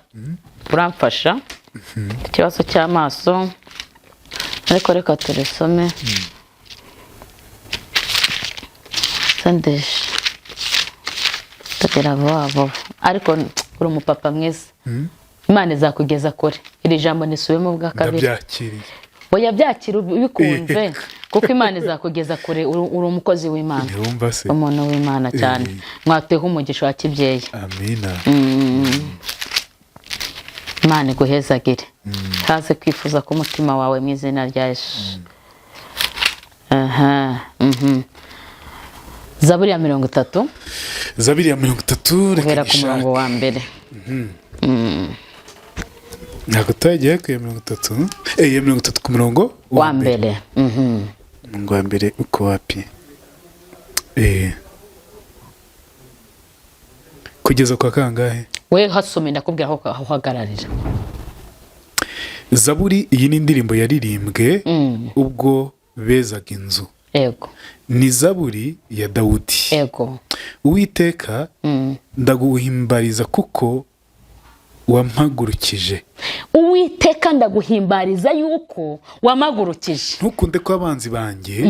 Ikibazo cy'amaso ariko reka turisome sandesh tatera vuba ariko uri umupapa mwiza Imana izakugeza kure iri jambo nisubemo bwa kabiri ndabyakiriye oya byakira bikunze kuko Imana izakugeza kure uri umukozi w'Imana umuntu w'Imana cyane mwateho umugisha wa kibyeyi amina Imana iguhezagire haze kwifuza ku mutima wawe mu izina rya Yesu Zaburi ya 30 Zaburi ya 30 guhera ku murongo wa mbere ntabwo twagiye ku ya 30 ya 30 ku murongo wa mbere ngo wa mbere uko wapi kugeza kwa kangahe we hasome ndakubwira aho uhagararira Zaburi iyi ni indirimbo yaririmbwe ubwo bezaga inzu yego ni Zaburi ya Dawudi yego Uwiteka ndaguhimbariza kuko wampagurukije Uwiteka ndaguhimbariza yuko wamagurukije ntukunde ko abanzi banjye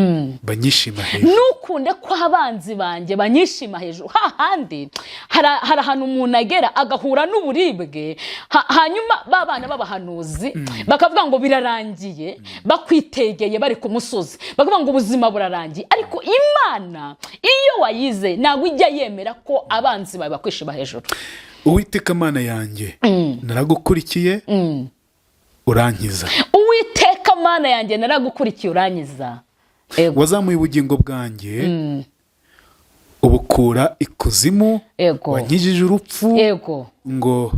banyishima hejuru ntukunde ko abanzi banjye banyishima hejuru hahandi hari ahantu umuntu agera agahura n'uburibwe hanyuma babana b'abahanuzi bakavuga ngo birarangiye bakwitegeye bari ku musozi bakavuga ngo ubuzima burarangiye ariko Imana iyo wayize ntabwo ijya yemera ko abanzi bawe bakwishima hejuru Uwiteka Mana yanjye naragukurikiye urankiza Uwiteka Mana yanjye naragukurikiye urankiza wazamuye ubugingo bwanjye ubukura ikuzimu wankijije urupfu ngo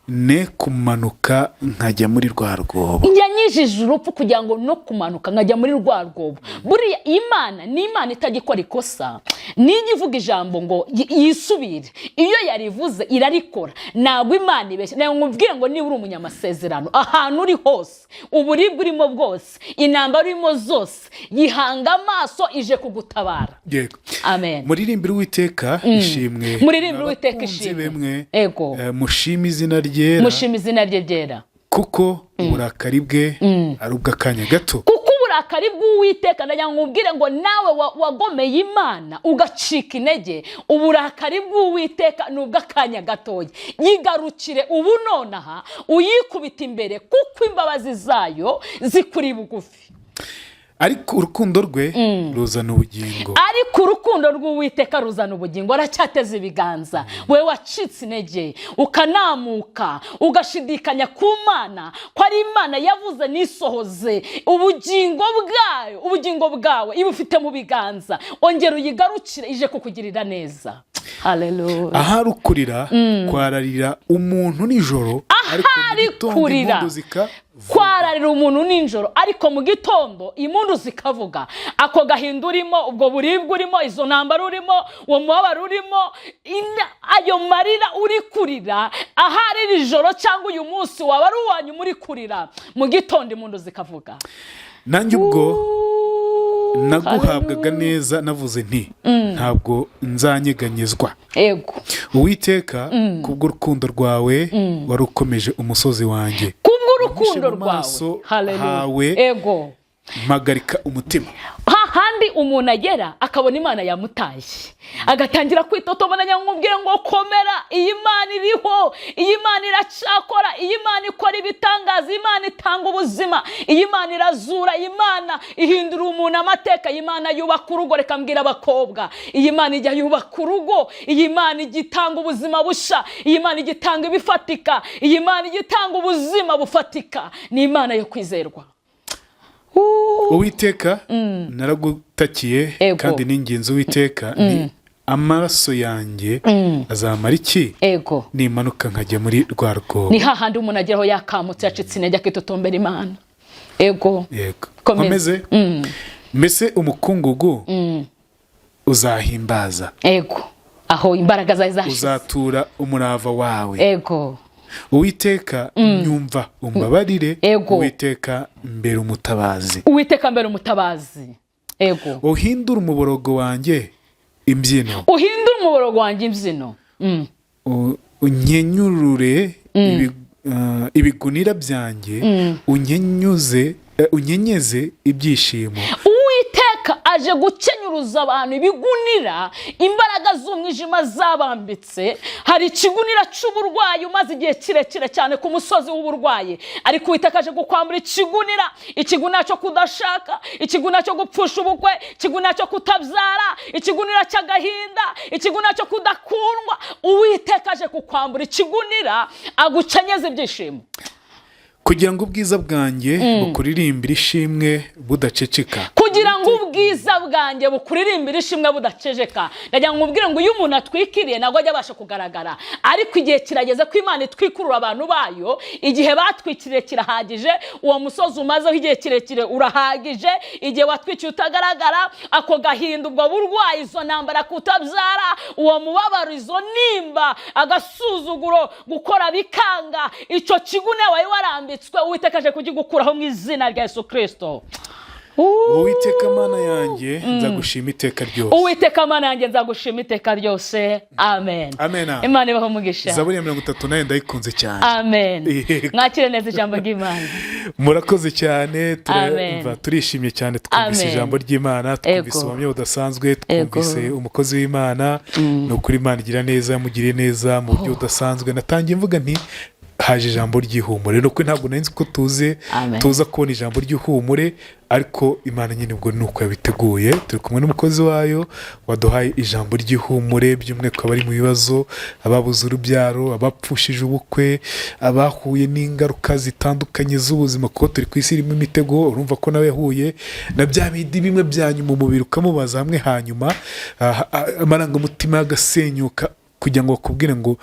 ne kumanuka nkajya muri rwa rwobo yanyijije urupfu kugira ngo no kumanuka nkajya muri rwa rwobo buriya Imana ni Imana itagikora ikosa nijye ivuga ijambo ngo yisubire iyo yarivuze irarikora ntabwo Imana ibeshya nayo nkubwire ngo niba uri umunyamasezerano ahantu uri hose uburibwe urimo bwose intambara urimo zose yihanga amaso ije kugutabara yego amen muririmbire Uwiteka ishimwe muririmbire Uwiteka ishimwe yego mushima izina mushima izina rye ryera kuko uburakari bwe ari ubw'akanya gato kuko uburakari bw'Uwiteka ndagira ngo ubwire ngo nawe wagomeye Imana ugacika intege uburakari bw'Uwiteka ni ubw'akanya gatoya yigarukire ubu nonaha uyikubita imbere kuko imbabazi zayo zikuri bugufi ariko urukundo rwe ruzana ubugingo ariko urukundo rw'Uwiteka ruzana ubugingo aracyateze ibiganza we wacitse intege ukanamuka ugashidikanya ku Mana ko ari Imana yavuze nisohoze ubugingo bwawe ibufite mu biganza ongera uyigarukire ije kukugirira neza haleluya ahari ukurira kwararira umuntu nijoro ariko kurira kwararira umuntu ninjoro ariko mu gitondo impundu zikavuga ako gahinda urimo ubwo buribwe urimo izo ntambara urimo uwo mubabaro urimo ayo marira uri kurira ahari ijoro cyangwa uyu munsi waba ari uwanyu muri kurira mu gitondo impundu zikavuga nanjye ubwo naguhabwaga neza navuze nti ntabwo nzanyeganyezwa yego Uwiteka kubw'urukundo rwawe wari ukomeje umusozi wanjye kubw'urukundo rwawe haleluya yego mpagarika umutima hahandi umuntu agera akabona Imana yamutaye agatangira kwitotomana nyamubwire ngo komera iyi Imana iriho iyi Imana iracakora iyi Imana ikora ibitangaza Imana itanga ubuzima iyi Imana irazura iyi Imana ihindura umuntu amateka iyi Imana yubaka urugo reka mbwira abakobwa iyi Imana ijya yubaka urugo iyi Imana igitanga ubuzima busha iyi Imana igitanga ibifatika iyi Imana igitanga ubuzima bufatika ni Imana yo kwizerwa Uwiteka naragutakiye kandi n'ingenzi Uwiteka ni amaraso yanjye azamara iki nimanuka nkajya muri rwa rwobo ni hahandi umuntu ageraho yakamutse yacitse intege akitotombera Imana yego komeze mbese umukungugu uzahimbaza yego aho imbaraga zawe zashize uzatura umurava wawe yego Uwiteka nyumva umbabarire Uwiteka mbere umutabazi Uwiteka mbere umutabazi yego uhindura umuborogo wanjye imbyino unyenyurure ibigunira byanjye unyenyuze unyenyeze ibyishimo. Uwiteka aje gukenyuruza abantu ibigunira, imbaraga z'umwijima zabambitse. Hari ikigunira cy'uburwayi umaze igihe kirekire cyane ku musozi w'uburwayi, ariko Uwiteka aje gukwambura ikigunira cyo kudashaka, ikigunira cyo gupfusha ubukwe, ikigunira cyo kutabyara, ikigunira cy'agahinda, ikigunira cyo kudakundwa. Uwiteka aje kukwambura ikigunira, agukenyeza ibyishimo, kugira ngo ubwiza bwanjye bukuririmbire ishimwe budaceceka. kugira ngo ubwiza bwanjye bukuririmbire ishimwe budaceceka. Ndagira ngo ubwire ngo iyo umuntu atwikiriye ntabwo ajya abasha kugaragara, ariko igihe kirageze ko Imana itwikurura abantu bayo. Igihe batwikiriye kirahagije, uwo musozi umazeho igihe kirekire urahagije. Igihe watwikiye utagaragara, ako gahinda, ubwo burwayi, izo ntambara, kutabyara, uwo mubabaro, izo nimba, agasuzuguro, gukora bikanga, icyo kigune wawe warambitswe, Uwiteka aje kugikuraho mu izina rya Yesu Kristo. Uwiteka Mana yanjye nzagushima iteka ryose. Uwiteka Mana yanjye nzagushima iteka ryose. Amen. Amen. Imana ibaho umugisha. Zaburi ya 39 ndayikunze cyane. Amen. Mwakire neza ijambo ry'Imana. Murakoze cyane, turishimye cyane twumvise ijambo ry'Imana, twumvise ubuhamya budasanzwe, twumvise umukozi w'Imana. No kuri Imana igira neza, yamugiriye neza mu buryo budasanzwe. Natangiye mvuga nti haje ijambo ry'ihumure, nuko ntabwo nari nzi ko tuza kubona ijambo ry'ihumure, ariko Imana nyine ubwo nuko yabiteguye. Turi kumwe n'umukozi wayo waduhaye ijambo ry'ihumure, by'umwihariko abari mu bibazo, ababuze urubyaro, abapfushije ubukwe, abahuye n'ingaruka zitandukanye z'ubuzima, kuko turi ku isi irimo imitego. Urumva ko nawe yahuye na bya bindi bimwe bya nyuma umubiri ukamubaza hamwe, hanyuma amarangamutima y'agasenyuka, kugira ngo bakubwire ngo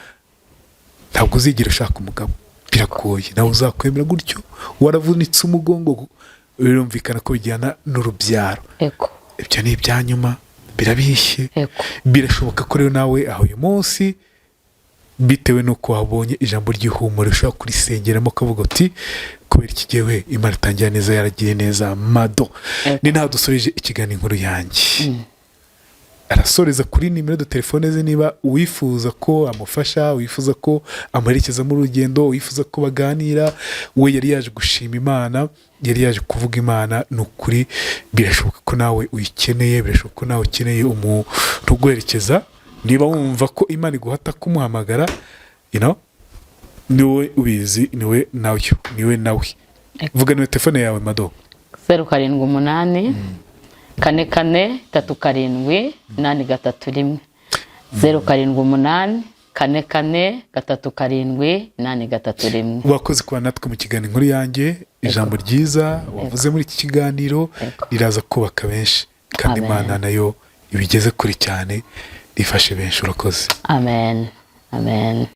ntabwo uzigira ushaka umugabo, biragoye, nawe uzakwemera gutyo, waravunitse umugongo. Birumvikana ko bijyana n'urubyaro. Ibyo ni ibya nyuma, birabishye. Birashoboka ko rero nawe aho uyu munsi, bitewe n'uko wabonye ijambo ry'ihumure, ushobora kurisengeramo ukavuga uti kubera iki gihe Imana itangira neza, yaragiye neza mado. Ni naho dusoreje ikiganiro inkuru yanjye. Arasoreza kuri nimero de telefone ze, niba wifuza ko amufasha, wifuza ko amuherekeza mu rugendo, wifuza ko baganira. We yari yaje gushima Imana, yari yaje kuvuga Imana. Ni ukuri birashoboka ko nawe uyikeneye, birashoboka ko nawe ukeneye umuntu uguherekeza. Niba wumva ko Imana iguhata kumuhamagara, niwe ubizi, niwe nawe. Vuga niwe telefone yawe mado. 078 4 4 3 7 831 078 4 4 3 Wakoze kuba natwe mu kiganiro inkuru yanjye. Ijambo ryiza wavuze muri iki kiganiro riraza kubaka benshi, kandi Imana nayo ibigeze kuri cyane, rifashe benshi. Urakoze. Amen.